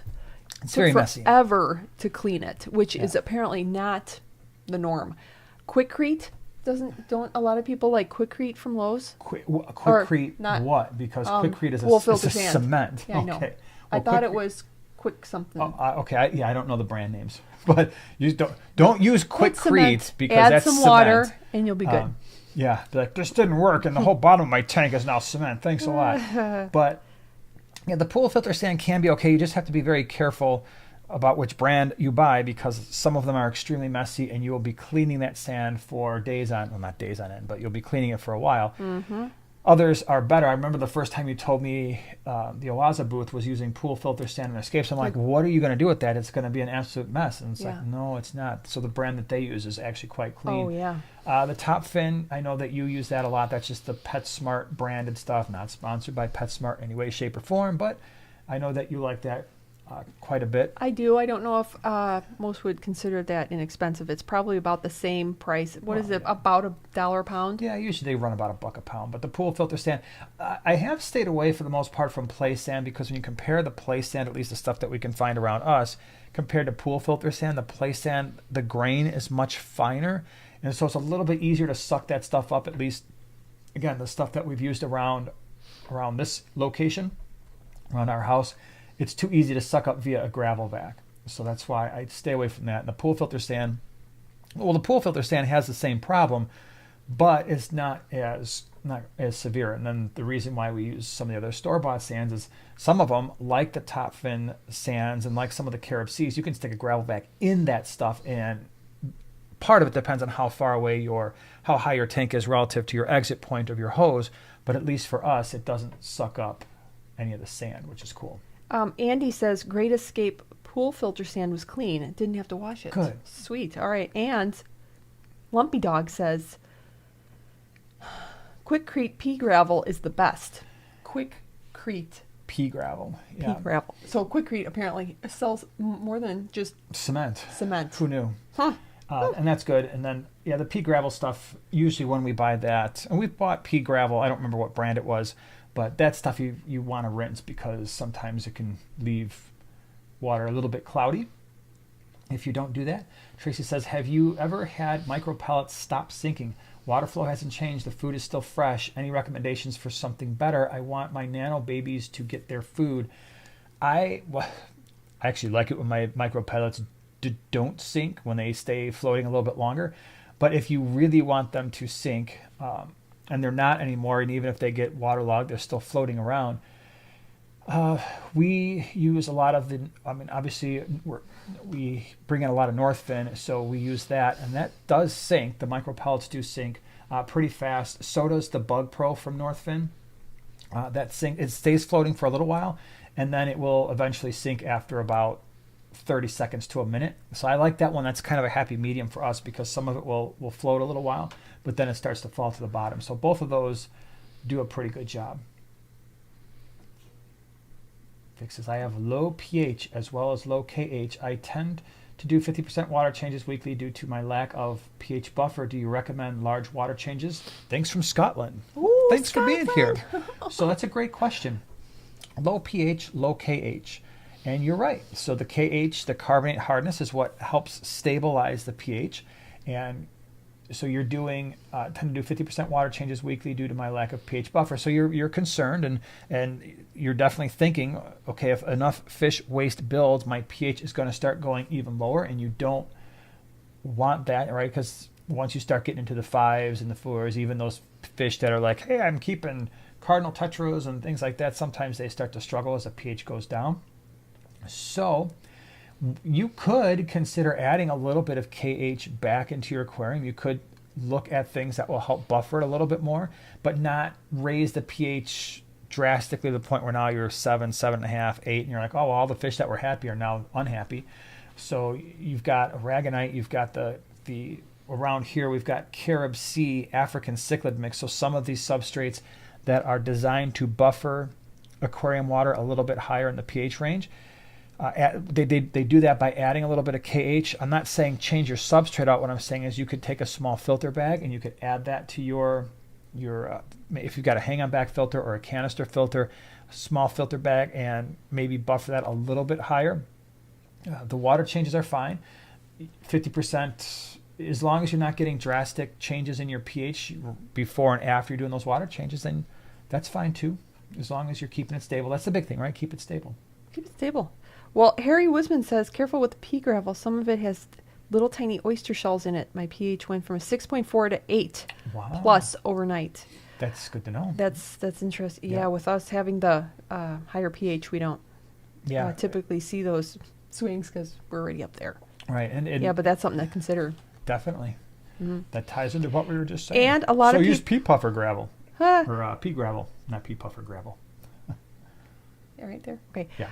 It's took very messy. forever to clean it, which Yeah. is apparently not the norm. Quikrete don't a lot of people like Quikrete from Lowe's? Quikrete not- what? Because Quikrete is pool a filter it's a sand. cement. Yeah, I know. Okay. I Well, thought it Quikrete- was quick something. Okay, I don't know the brand names, but you don't use Put Quikrete cement, because add that's some cement. water and you'll be good. Yeah, be like, this didn't work, and the whole bottom of my tank is now cement. Thanks a lot. But yeah, the pool filter sand can be okay. You just have to be very careful about which brand you buy because some of them are extremely messy, and you will be cleaning that sand for days on, well, not days on end, but you'll be cleaning it for a while. Mm-hmm. Others are better. I remember the first time you told me the Oaza booth was using pool filter sand and escapes. I'm like, what are you going to do with that? It's going to be an absolute mess. And it's Yeah. like, no, it's not. So the brand that they use is actually quite clean. Oh, yeah. The Top Fin, I know that you use that a lot. That's just the PetSmart branded stuff, not sponsored by PetSmart in any way, shape, or form. But I know that you like that quite a bit. I do. I don't know if most would consider that inexpensive. It's probably about the same price. What is it? Yeah. About $1 a pound? Yeah, usually they run about $1 a pound. But the pool filter sand, I have stayed away for the most part from play sand because when you compare the play sand, at least the stuff that we can find around us, compared to pool filter sand, the play sand, the grain is much finer. And so it's a little bit easier to suck that stuff up, at least, again, the stuff that we've used around this location, around our house. It's too easy to suck up via a gravel vac. So that's why I stay away from that. And the pool filter sand, Well, the pool filter sand has the same problem, but it's not as severe. And then the reason why we use some of the other store-bought sands is some of them, like the top fin sands and like some of the Carib Seas, you can stick a gravel bag in that stuff, and part of it depends on how far away how high your tank is relative to your exit point of your hose. But at least for us, it doesn't suck up any of the sand, which is cool. Andy says, Great Escape pool filter sand was clean. Didn't have to wash it. Good. Sweet. All right. And Lumpy Dog says, Quickcrete pea gravel is the best. Quickcrete Pea gravel. Yeah. pea gravel. So Quickcrete apparently sells more than just Cement. cement. Who knew? Huh. And that's good. And then, yeah, the pea gravel stuff, usually when we buy that, and we've bought pea gravel, I don't remember what brand it was, but that stuff you want to rinse because sometimes it can leave water a little bit cloudy if you don't do that. Tracy says, have you ever had micro pellets stop sinking? Water flow hasn't changed. The food is still fresh. Any recommendations for something better? I want my Nano babies to get their food. I actually like it when my micro pellets don't sink, when they stay floating a little bit longer. But if you really want them to sink, and they're not anymore, and even if they get waterlogged, they're still floating around, we use a lot of obviously we bring in a lot of North Fin, so we use that, and that does sink. The micro pellets do sink pretty fast. So does the Bug Pro from North Fin. It stays floating for a little while, and then it will eventually sink after about 30 seconds to a minute. So I like that one. That's kind of a happy medium for us because some of it will float a little while, but then it starts to fall to the bottom. So both of those do a pretty good job. Vic says, I have low pH as well as low KH. I tend to do 50% water changes weekly due to my lack of pH buffer. Do you recommend large water changes? Thanks from Scotland. Ooh, Thanks Scotland. for being here. So that's a great question. Low pH, low KH. And you're right. So the KH, the carbonate hardness, is what helps stabilize the pH. And so you're doing, tend to do 50% water changes weekly due to my lack of pH buffer. So you're concerned, and you're definitely thinking, okay, if enough fish waste builds, my pH is going to start going even lower, and you don't want that, right? Because once you start getting into the 5s and the 4s, even those fish that are like, hey, I'm keeping cardinal tetras and things like that, sometimes they start to struggle as the pH goes down. So you could consider adding a little bit of KH back into your aquarium. You could look at things that will help buffer it a little bit more, but not raise the pH drastically to the point where now you're 7, 7.5, 8, and you're like, oh, well, all the fish that were happy are now unhappy. So you've got aragonite, you've got the around here we've got Carib Sea African cichlid mix. So some of these substrates that are designed to buffer aquarium water a little bit higher in the pH range. They do that by adding a little bit of KH. I'm not saying change your substrate out. What I'm saying is you could take a small filter bag and you could add that to your if you've got a hang-on back filter or a canister filter, a small filter bag, and maybe buffer that a little bit higher. The water changes are fine. 50%, as long as you're not getting drastic changes in your pH before and after you're doing those water changes, then that's fine too. As long as you're keeping it stable. That's the big thing, right? Keep it stable. Keep it stable. Well, Harry Wisman says, careful with the pea gravel. Some of it has little tiny oyster shells in it. My pH went from a 6.4 to 8 plus overnight. That's good to know. That's interesting. Yeah, with us having the higher pH, we don't typically see those swings because we're already up there. Right. And yeah, but that's something to consider. Definitely. Mm-hmm. That ties into what we were just saying. And a lot of use pea puffer gravel. Or pea gravel, not pea puffer gravel. Right there. Okay. Yeah.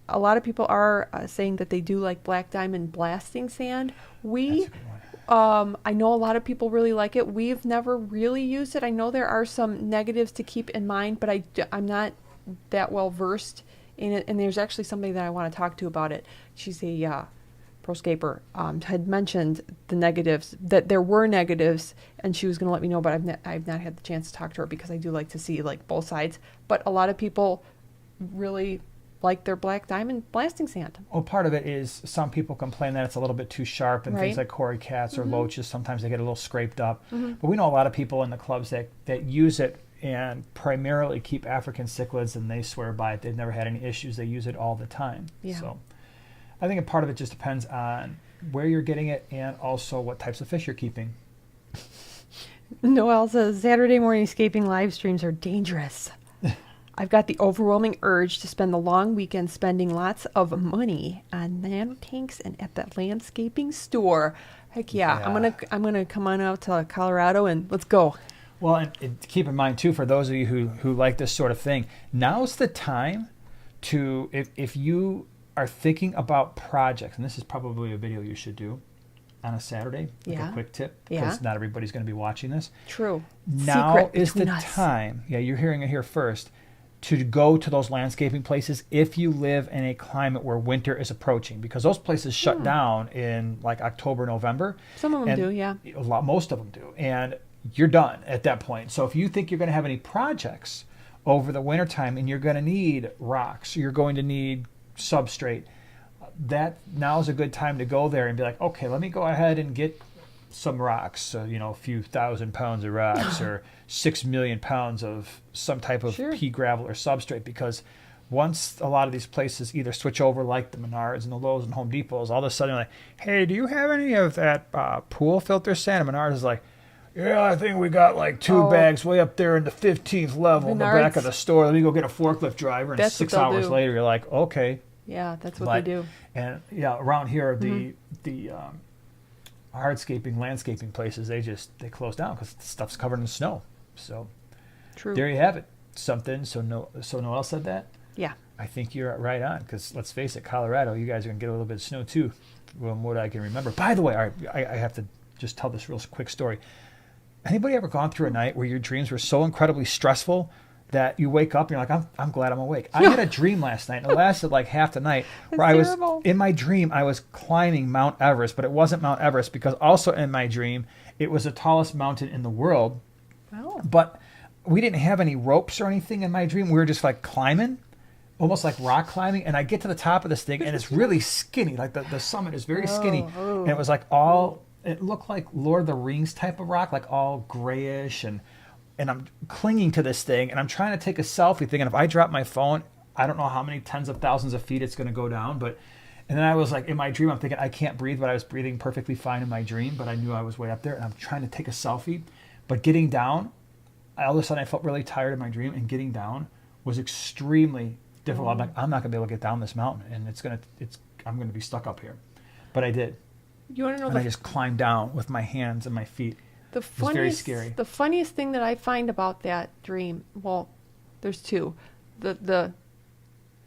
A lot of people are saying that they do like black diamond blasting sand. I know a lot of people really like it. We've never really used it. I know there are some negatives to keep in mind, but I'm not that well versed in it. And there's actually somebody that I want to talk to about it. She's a pro scaper, had mentioned the negatives, that there were negatives, and she was going to let me know, but I've not had the chance to talk to her because I do like to see like both sides. But a lot of people really like their black diamond blasting sand. Well, part of it is some people complain that it's a little bit too sharp, and things like cory cats or loaches, sometimes they get a little scraped up. Mm-hmm. But we know a lot of people in the clubs that use it and primarily keep African cichlids, and they swear by it. They've never had any issues. They use it all the time. Yeah. So I think a part of it just depends on where you're getting it, and also what types of fish you're keeping. Noelle says, Saturday morning scaping live streams are dangerous. I've got the overwhelming urge to spend the long weekend spending lots of money on nano tanks and at that landscaping store. Heck yeah. I'm gonna come on out to Colorado and let's go. Well, and keep in mind too, for those of you who like this sort of thing, now's the time to, if you are thinking about projects, and this is probably a video you should do on a Saturday, like a quick tip, because not everybody's going to be watching this. True. Now Secret is the between us. time, you're hearing it here first, to go to those landscaping places if you live in a climate where winter is approaching, because those places shut down in like October, November. Some of them do, yeah. Most of them do. And you're done at that point. So if you think you're going to have any projects over the wintertime and you're going to need rocks, you're going to need substrate, that now is a good time to go there and be like, okay, let me go ahead and get some rocks, a few thousand pounds of rocks or 6 million pounds of some type of pea gravel or substrate, because once a lot of these places either switch over, like the Menards and the Lowe's and Home Depots, all of a sudden like, hey, do you have any of that pool filter sand? And Menards is like, yeah, I think we got like 2 bags way up there in the 15th level in the back of the store. Let me go get a forklift driver. And 6 hours later, you're like, okay. Yeah, that's what they do. And around here, the hardscaping, landscaping places, they close down because the stuff's covered in snow. So there you have it. Something. So Noelle said that? Yeah. I think you're right on, because let's face it, Colorado, you guys are going to get a little bit of snow too, from what I can remember. By the way, I have to just tell this real quick story. Anybody ever gone through a night where your dreams were so incredibly stressful that you wake up and you're like, I'm glad I'm awake? I had a dream last night, and it lasted like half the night, where in my dream, I was climbing Mount Everest, but it wasn't Mount Everest, because also in my dream, it was the tallest mountain in the world. Oh. But we didn't have any ropes or anything in my dream. We were just like climbing, almost like rock climbing. And I get to the top of this thing, and it's really skinny. Like the summit is very skinny. And it was like it looked like Lord of the Rings type of rock, like all grayish, and I'm clinging to this thing, and I'm trying to take a selfie thing, and if I drop my phone, I don't know how many tens of thousands of feet it's going to go down. And then I was like, in my dream, I'm thinking I can't breathe, but I was breathing perfectly fine in my dream, but I knew I was way up there, and I'm trying to take a selfie. But getting down, all of a sudden I felt really tired in my dream, and getting down was extremely difficult. I'm like, I'm not going to be able to get down this mountain, and I'm going to be stuck up here. But I did. You want to know? And I just climbed down with my hands and my feet. It was very scary. The funniest thing that I find about that dream, well, there's 2. The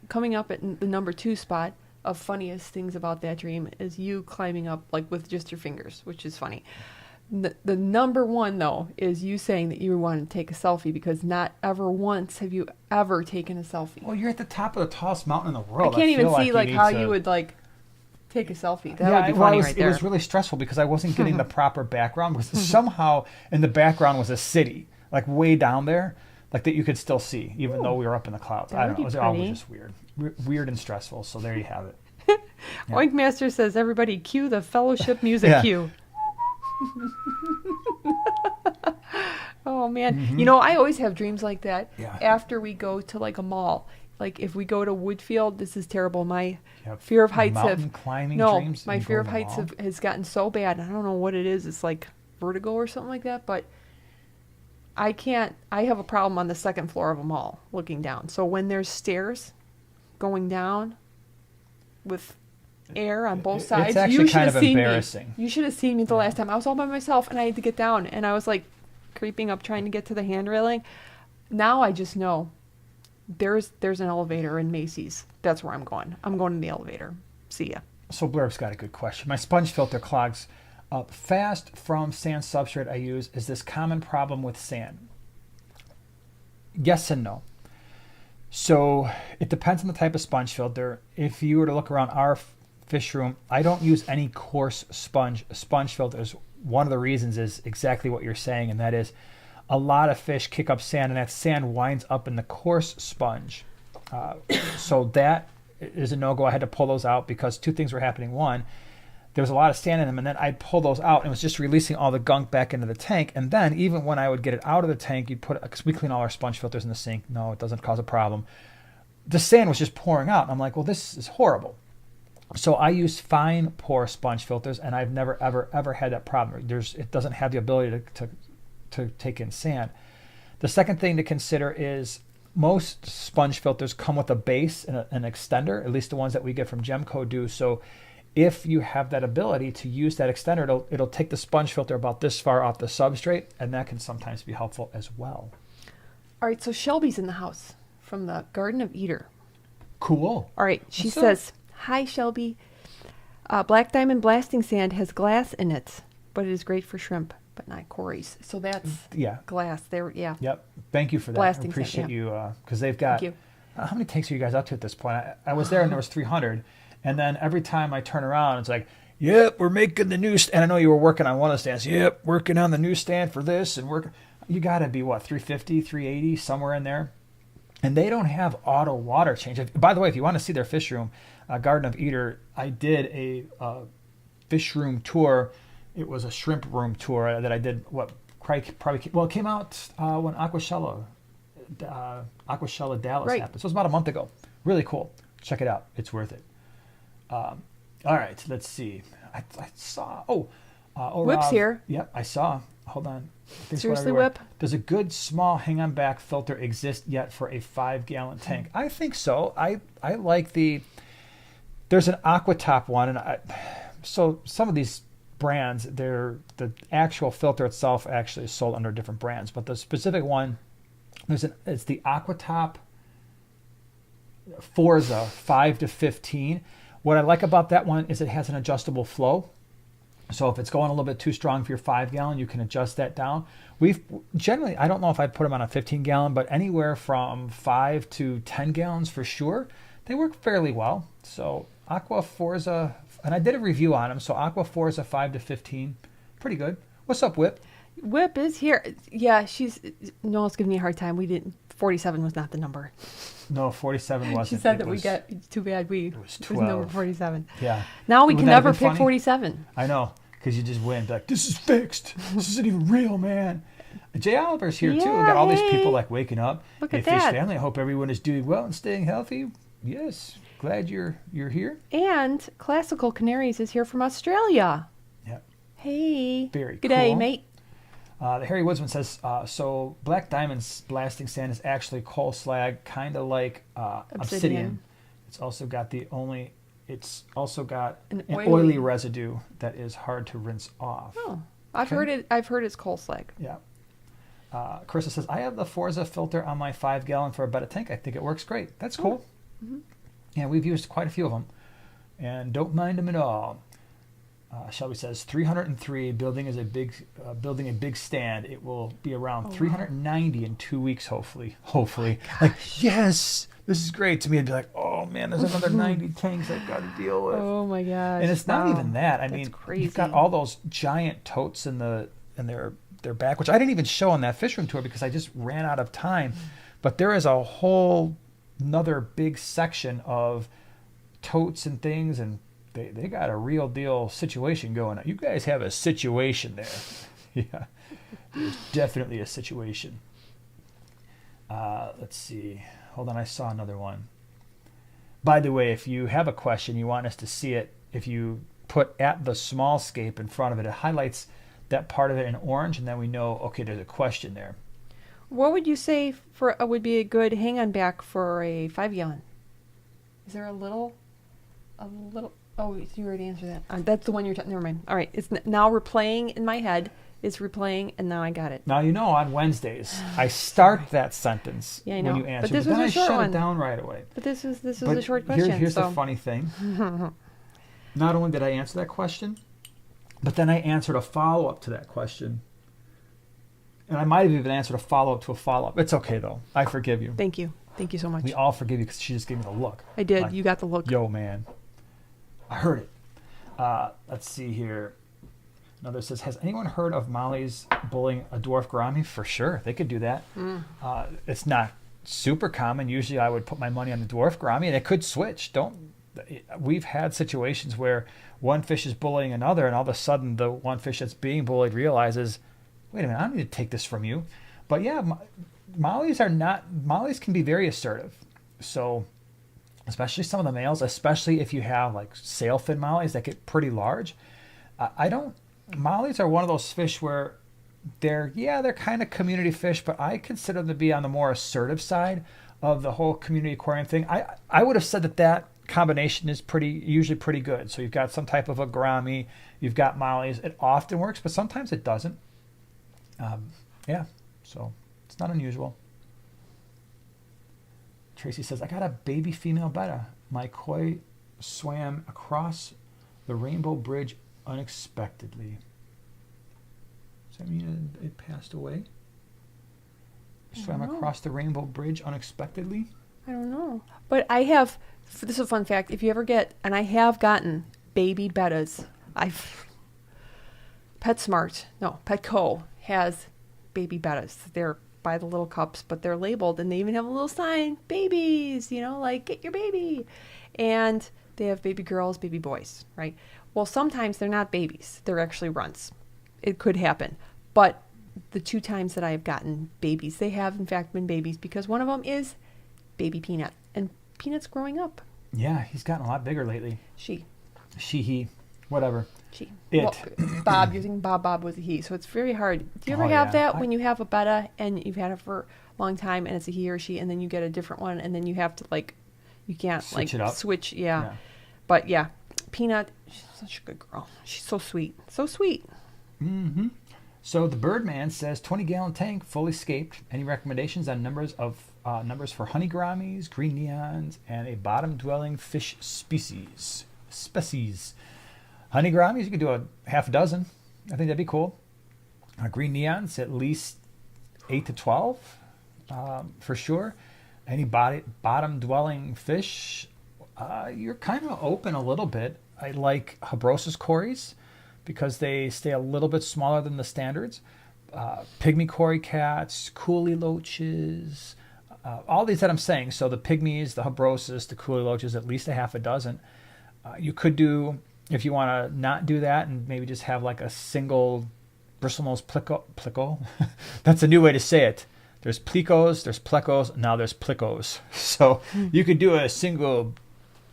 coming up at the number 2 spot of funniest things about that dream is you climbing up like with just your fingers, which is funny. The number 1 though is you saying that you want to take a selfie, because not ever once have you ever taken a selfie. Well, you're at the top of the tallest mountain in the world. I can't even see like how you would like take a selfie. That would be funny right there. It was really stressful because I wasn't getting the proper background. Because somehow in the background was a city, like way down there, like that you could still see, even though we were up in the clouds. I don't know. It was always just weird and stressful. So there you have it. Yeah. Oink Master says, everybody cue the fellowship music cue. Oh, man. Mm-hmm. I always have dreams like that after we go to like a mall. Like if we go to Woodfield, this is terrible. My fear of heights dreams. My fear of heights has gotten so bad. I don't know what it is. It's like vertigo or something like that. But I have a problem on the 2nd floor of a mall looking down. So when there's stairs going down with air on both sides, it's actually kind of embarrassing. You should have seen me the last time. I was all by myself and I had to get down, and I was like creeping up trying to get to the hand railing. Now I just know. There's an elevator in Macy's. That's where I'm going. I'm going to the elevator. See ya. So Blurb's got a good question. My sponge filter clogs up fast from sand substrate I use. Is this common problem with sand? Yes and no. So it depends on the type of sponge filter. If you were to look around our fish room, I don't use any coarse sponge filters. One of the reasons is exactly what you're saying, and that is a lot of fish kick up sand, and that sand winds up in the coarse sponge. So that is a no-go. I had to pull those out because 2 things were happening. One, there was a lot of sand in them, and then I'd pull those out, and it was just releasing all the gunk back into the tank. And then even when I would get it out of the tank, because we clean all our sponge filters in the sink. No, it doesn't cause a problem. The sand was just pouring out. And I'm like, well, this is horrible. So I use fine pore sponge filters, and I've never ever had that problem. It doesn't have the ability to take in sand. The second thing to consider is most sponge filters come with a base and an extender, at least the ones that we get from Gemco do. So if you have that ability to use that extender, it'll take the sponge filter about this far off the substrate, and that can sometimes be helpful as well. All right, so Shelby's in the house from the Garden of Eder. Cool. All right, she What's says, "Hi, Shelby. Black diamond blasting sand has glass in it, but it is great for shrimp, but not cories." So that's glass there. Yeah. Yep. Thank you for that. Blasting I appreciate sand, you because they've got. Thank you. How many tanks are you guys up to at this point? I was there and there was 300, and then every time I turn around, it's like, "Yep, we're making the new." And I know you were working on one of the stands. Yep, working on the new stand for this and work. You got to be what 350, 380, somewhere in there. And they don't have auto water change. By the way, if you want to see their fish room, Garden of Eder, I did a fish room tour. It was a shrimp room tour that I did. It came out when Aquashella Dallas happened. So it was about a month ago. Really cool. Check it out. It's worth it. All right, let's see. I saw. Whip's here. Yep, I saw. Hold on. Seriously, Whip? Does a good small hang-on back filter exist yet for a 5-gallon tank? I think so. I like there's an Aqua top one, and so some of these brands, the actual filter itself actually is sold under different brands, but the specific one, it's the Aqua top Forza 5 to 15. What I like about that one is it has an adjustable flow. So if it's going a little bit too strong for your 5-gallon, you can adjust that down. We've generally, I don't know if I'd put them on a 15-gallon, but anywhere from 5 to 10 gallons for sure, they work fairly well. So Aqua Forza, and I did a review on them. So Aqua Forza 5 to 15, pretty good. What's up, Whip? Whip is here. Yeah, Noel's giving me a hard time. 47 was not the number. No, 47 wasn't. She said we got, too bad it was 12. number 47. Yeah. Now we can never pick funny? 47. I know, because you just win. Like, this is fixed. This isn't even real, man. Jay Oliver's here, too. We got all these people, like, waking up. Look at at Fish that. Family, I hope everyone is doing well and staying healthy. Yes. Glad you're here. And Classical Canaries is here from Australia. Yep. Hey. Very Good cool. day, mate. The Harry Woodsman says, so Black Diamond's blasting sand is actually coal slag, kind of like obsidian. It's also got an oily residue that is hard to rinse off. Oh, I've heard it's coal slag. Yeah. Carissa says, I have the Forza filter on my 5-gallon for a betta tank. I think it works great. That's cool. Mm-hmm. Yeah, we've used quite a few of them and don't mind them at all. Shelby says 303 building a big stand. It will be around 390 in 2 weeks, hopefully. Like, yes, this is great. To me, it'd be like, oh man, there's another 90 tanks I've got to deal with. Oh my gosh! And it's not even that. I mean, crazy. You've got all those giant totes in their back, which I didn't even show on that fish room tour because I just ran out of time. But there is a whole another big section of totes and things, and they got a real deal situation going on. You guys have a situation there. Yeah, there's definitely a situation. Let's see. Hold on, I saw another one. By the way, if you have a question, you want us to see it, if you put at the small scape in front of it, it highlights that part of it in orange, and then we know, okay, there's a question there. What would you say would be a good hang-on back for a 5-gallon? Is there a little? Oh, you already answered that. That's the one you're talking. Never mind. All right, it's now replaying in my head. It's replaying, and now I got it. Now you know on Wednesdays I start that sentence when you answer, but then I shut it down right away. But this is a short question. Here's the funny thing. Not only did I answer that question, but then I answered a follow-up to that question. And I might have even answered a follow-up to a follow-up. It's okay, though. I forgive you. Thank you. Thank you so much. We all forgive you because she just gave me the look. I did. Like, you got the look. Yo, man. I heard it. Let's see here. Another says, has anyone heard of Molly's bullying a dwarf gourami? For sure. They could do that. It's not super common. Usually I would put my money on the dwarf gourami, and it could switch. We've had situations where one fish is bullying another, and all of a sudden the one fish that's being bullied realizes, wait a minute, I don't need to take this from you. But yeah, Mollies can be very assertive. So especially some of the males, especially if you have like sailfin mollies that get pretty large. I don't, mollies are one of those fish where they're kind of community fish, but I consider them to be on the more assertive side of the whole community aquarium thing. I would have said that combination is usually pretty good. So you've got some type of a gourami, you've got mollies. It often works, but sometimes it doesn't. Yeah, so it's not unusual. Tracy says, I got a baby female betta. My koi swam across the Rainbow Bridge unexpectedly. Does that mean it passed away? Swam across the Rainbow Bridge unexpectedly? I don't know. But I have, this is a fun fact, if you ever get, and I have gotten baby bettas. Petco has baby bettas. They're by the little cups, but they're labeled, and they even have a little sign, babies, like get your baby. And they have baby girls, baby boys, right? Well, sometimes they're not babies. They're actually runts. It could happen. But the 2 times that I have gotten babies, they have in fact been babies, because one of them is baby Peanut. And Peanut's growing up. Yeah, he's gotten a lot bigger lately. She, he, whatever. She. It. Well, Bob, you're thinking Bob was a he. So it's very hard. Do you ever have that when you have a betta and you've had it for a long time and it's a he or she, and then you get a different one, and then you have to you can't switch it up. Switch. Yeah. But yeah, Peanut, she's such a good girl. She's so sweet. So sweet. Mm-hmm. So the Birdman says 20-gallon tank, fully scaped. Any recommendations on numbers for honey gouramis, green neons, and a bottom-dwelling fish species? Honey gouramis, you could do a half a dozen. I think that'd be cool. Green neons, at least 8 to 12, for sure. Any bottom-dwelling fish, you're kind of open a little bit. I like Habrosus cories because they stay a little bit smaller than the standards. Pygmy cory cats, coolie loaches, all these that I'm saying. So the pygmies, the Habrosus, the coolie loaches, at least a half a dozen. You could do, if you want to not do that and maybe just have like a single bristlenose plico. That's a new way to say it. There's plicos, there's plecos, now there's plicos. So you could do a single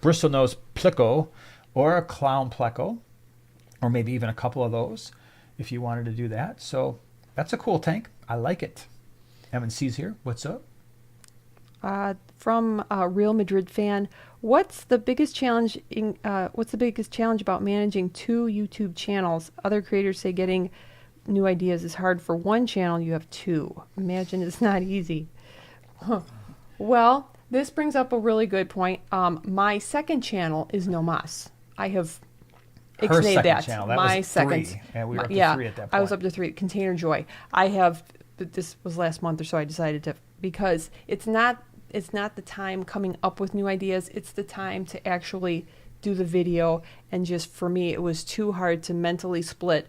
bristlenose plico or a clown pleco, or maybe even a couple of those if you wanted to do that. So that's a cool tank. I like it. M&C's here. What's up? From a Real Madrid fan, what's the biggest challenge about managing 2 YouTube channels? Other creators say getting new ideas is hard. For one channel, you have 2. Imagine it's not easy. Well, this brings up a really good point. My second channel is No Mas. I have Her second that. channel. That my was second. 3. And we were up to 3 at that point. I was up to 3. Container Joy. This was last month or so, I decided to, because it's not the time coming up with new ideas. It's the time to actually do the video. And just for me, it was too hard to mentally split.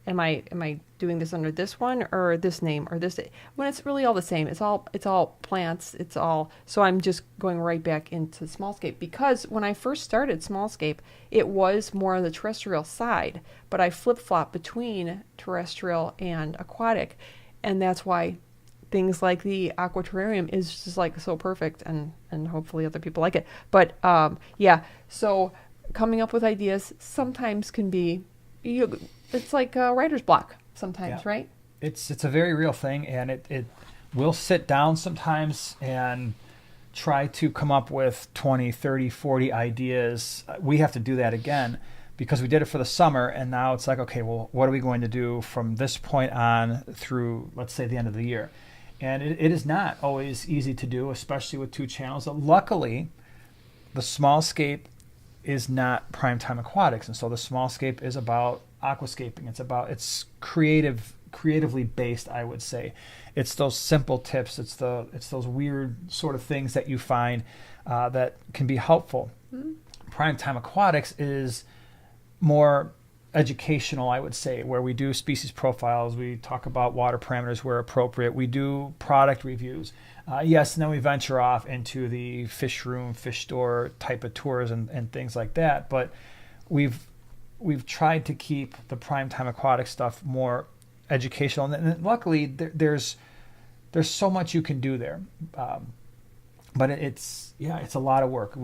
Am I doing this under this one or this name or this, when it's really all the same? It's all plants. So I'm just going right back into Smallscape, because when I first started Smallscape, it was more on the terrestrial side, but I flip-flop between terrestrial and aquatic. And that's why things like the Aqua terrarium is just like so perfect, and hopefully other people like it. But so coming up with ideas sometimes can be, it's like a writer's block sometimes, right? It's a very real thing, and it will sit down sometimes and try to come up with 20, 30, 40 ideas. We have to do that again because we did it for the summer, and now it's like, okay, well, what are we going to do from this point on through, let's say, the end of the year? And it is not always easy to do, especially with 2 channels. Luckily, the Smallscape is not Primetime Aquatics, and so the Smallscape is about aquascaping. It's creatively based, I would say. It's those simple tips. It's those weird sort of things that you find that can be helpful. Mm-hmm. Primetime Aquatics is more educational, I would say, where we do species profiles, we talk about water parameters where appropriate, we do product reviews. Yes, and then we venture off into the fish room, fish store type of tours and things like that. But we've tried to keep the Primetime Aquatic stuff more educational, and luckily there's so much you can do there. but it's a lot of work.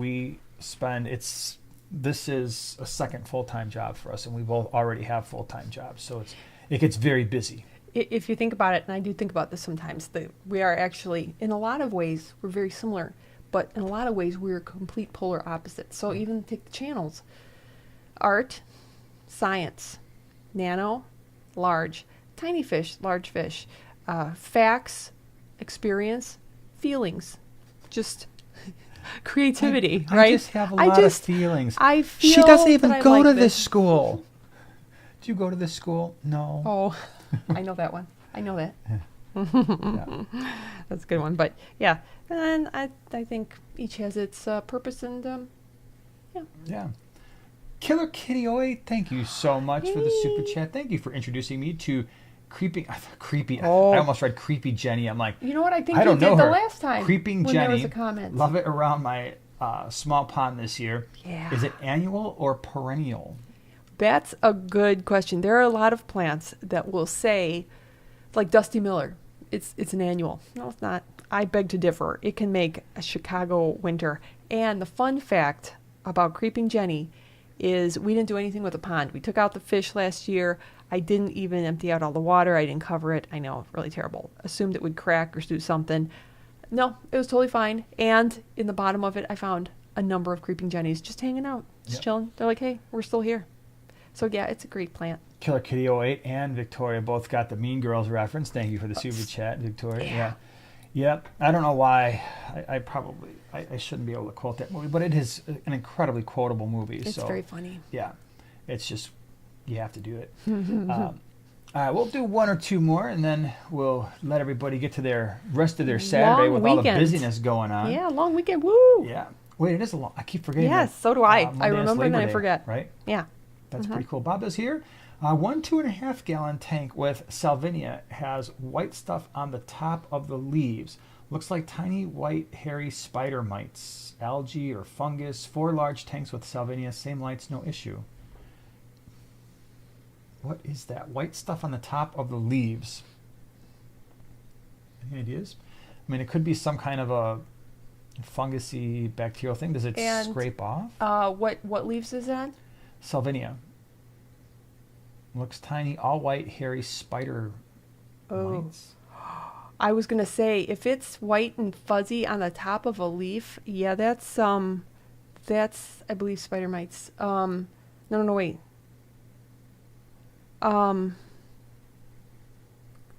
This is a second full-time job for us, and we both already have full-time jobs, so it gets very busy. If you think about it, and I do think about this sometimes, that we are actually, in a lot of ways, we're very similar, but in a lot of ways, we're complete polar opposites. So even take the channels. Art, science, nano, large, tiny fish, large fish, facts, experience, feelings, just creativity, right? I just have a lot of feelings. I feel she doesn't even that I go like to this school. Do you go to this school? No. Oh, I know that one. I know that. Yeah. That's a good one. But yeah, and I think each has its purpose, and Yeah. Killer Kitty 08, thank you so much for the super chat. Thank you for introducing me to creepy. Oh. I almost read Creepy Jenny. I'm like, you know what? I think I you don't did know the her. last time. Creeping when Jenny. There was a comment. Love it around my small pond this year. Yeah. Is it annual or perennial? That's a good question. There are a lot of plants that will say, like Dusty Miller, it's an annual. No, it's not. I beg to differ. It can make a Chicago winter. And the fun fact about Creeping Jenny is we didn't do anything with the pond. We took out the fish last year. I didn't even empty out all the water. I didn't cover it. I know, really terrible. Assumed it would crack or do something. No, it was totally fine. And in the bottom of it, I found a number of Creeping Jennies just hanging out, just chilling. They're like, hey, we're still here. So yeah, it's a great plant. Killer Kitty 08 and Victoria both got the Mean Girls reference. Thank you for the super chat, Victoria. Yeah. Yep. I don't know why. I shouldn't be able to quote that movie, but it is an incredibly quotable movie. It's very funny. Yeah. It's just, you have to do it. All right, we'll do one or two more, and then we'll let everybody get to their rest of their Saturday Long with all the weekend. busyness going on. Yeah, long weekend. Woo! Yeah. Wait, it is a long. I keep forgetting. Yes, that, so do I. Monday I is remember and Labor then I Day, forget. Right? Yeah. That's pretty cool. Bob is here. 1 2.5 gallon tank with salvinia has white stuff on the top of the leaves. Looks like tiny white hairy spider mites, algae or fungus. 4 large tanks with salvinia, same lights, no issue. What is that? White stuff on the top of the leaves. Any ideas? I mean, it could be some kind of a fungusy bacterial thing. Does it scrape off? What leaves is it on? Salvinia. Looks tiny, all white, hairy spider mites. I was gonna say, if it's white and fuzzy on the top of a leaf, yeah, that's I believe spider mites. No, wait.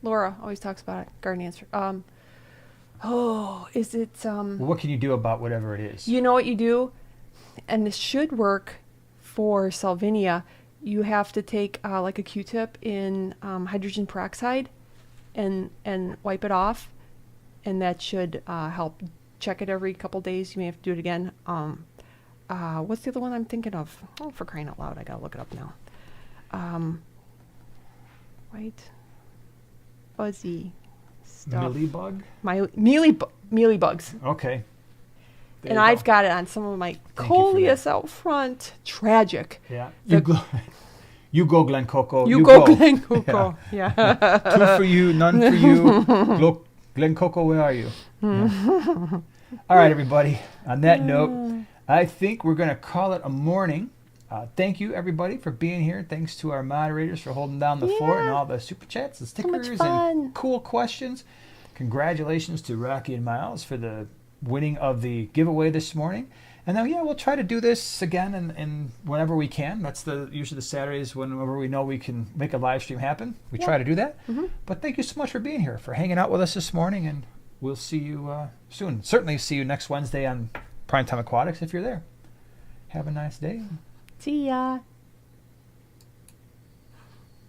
Laura always talks about it. Garden answer. Is it Well, what can you do about whatever it is? You know what you do, and this should work for salvinia. You have to take like a Q-tip in hydrogen peroxide and wipe it off, and that should help. Check it every couple days. You may have to do it again. What's the other one I'm thinking of? Oh, for crying out loud, I gotta look it up now. White fuzzy stuff. Millibug? Mealy bugs. Okay. There And you I've go. got it on some of my Thank you for coleus that. out front. Tragic. Yeah. The- You go, Glen Coco. You go, Glen Coco. Yeah. 2 for you, none for you. Glen Coco, where are you? Yeah. All right, everybody. On that note, I think we're going to call it a morning. Thank you, everybody, for being here. Thanks to our moderators for holding down the fort and all the super chats and stickers and cool questions. Congratulations to Rocky and Miles for the winning of the giveaway this morning. And then, we'll try to do this again and whenever we can. That's usually the Saturdays whenever we know we can make a live stream happen. We try to do that. But thank you so much for being here, for hanging out with us this morning, and we'll see you soon. Certainly see you next Wednesday on Primetime Aquatics if you're there. Have a nice day. See ya.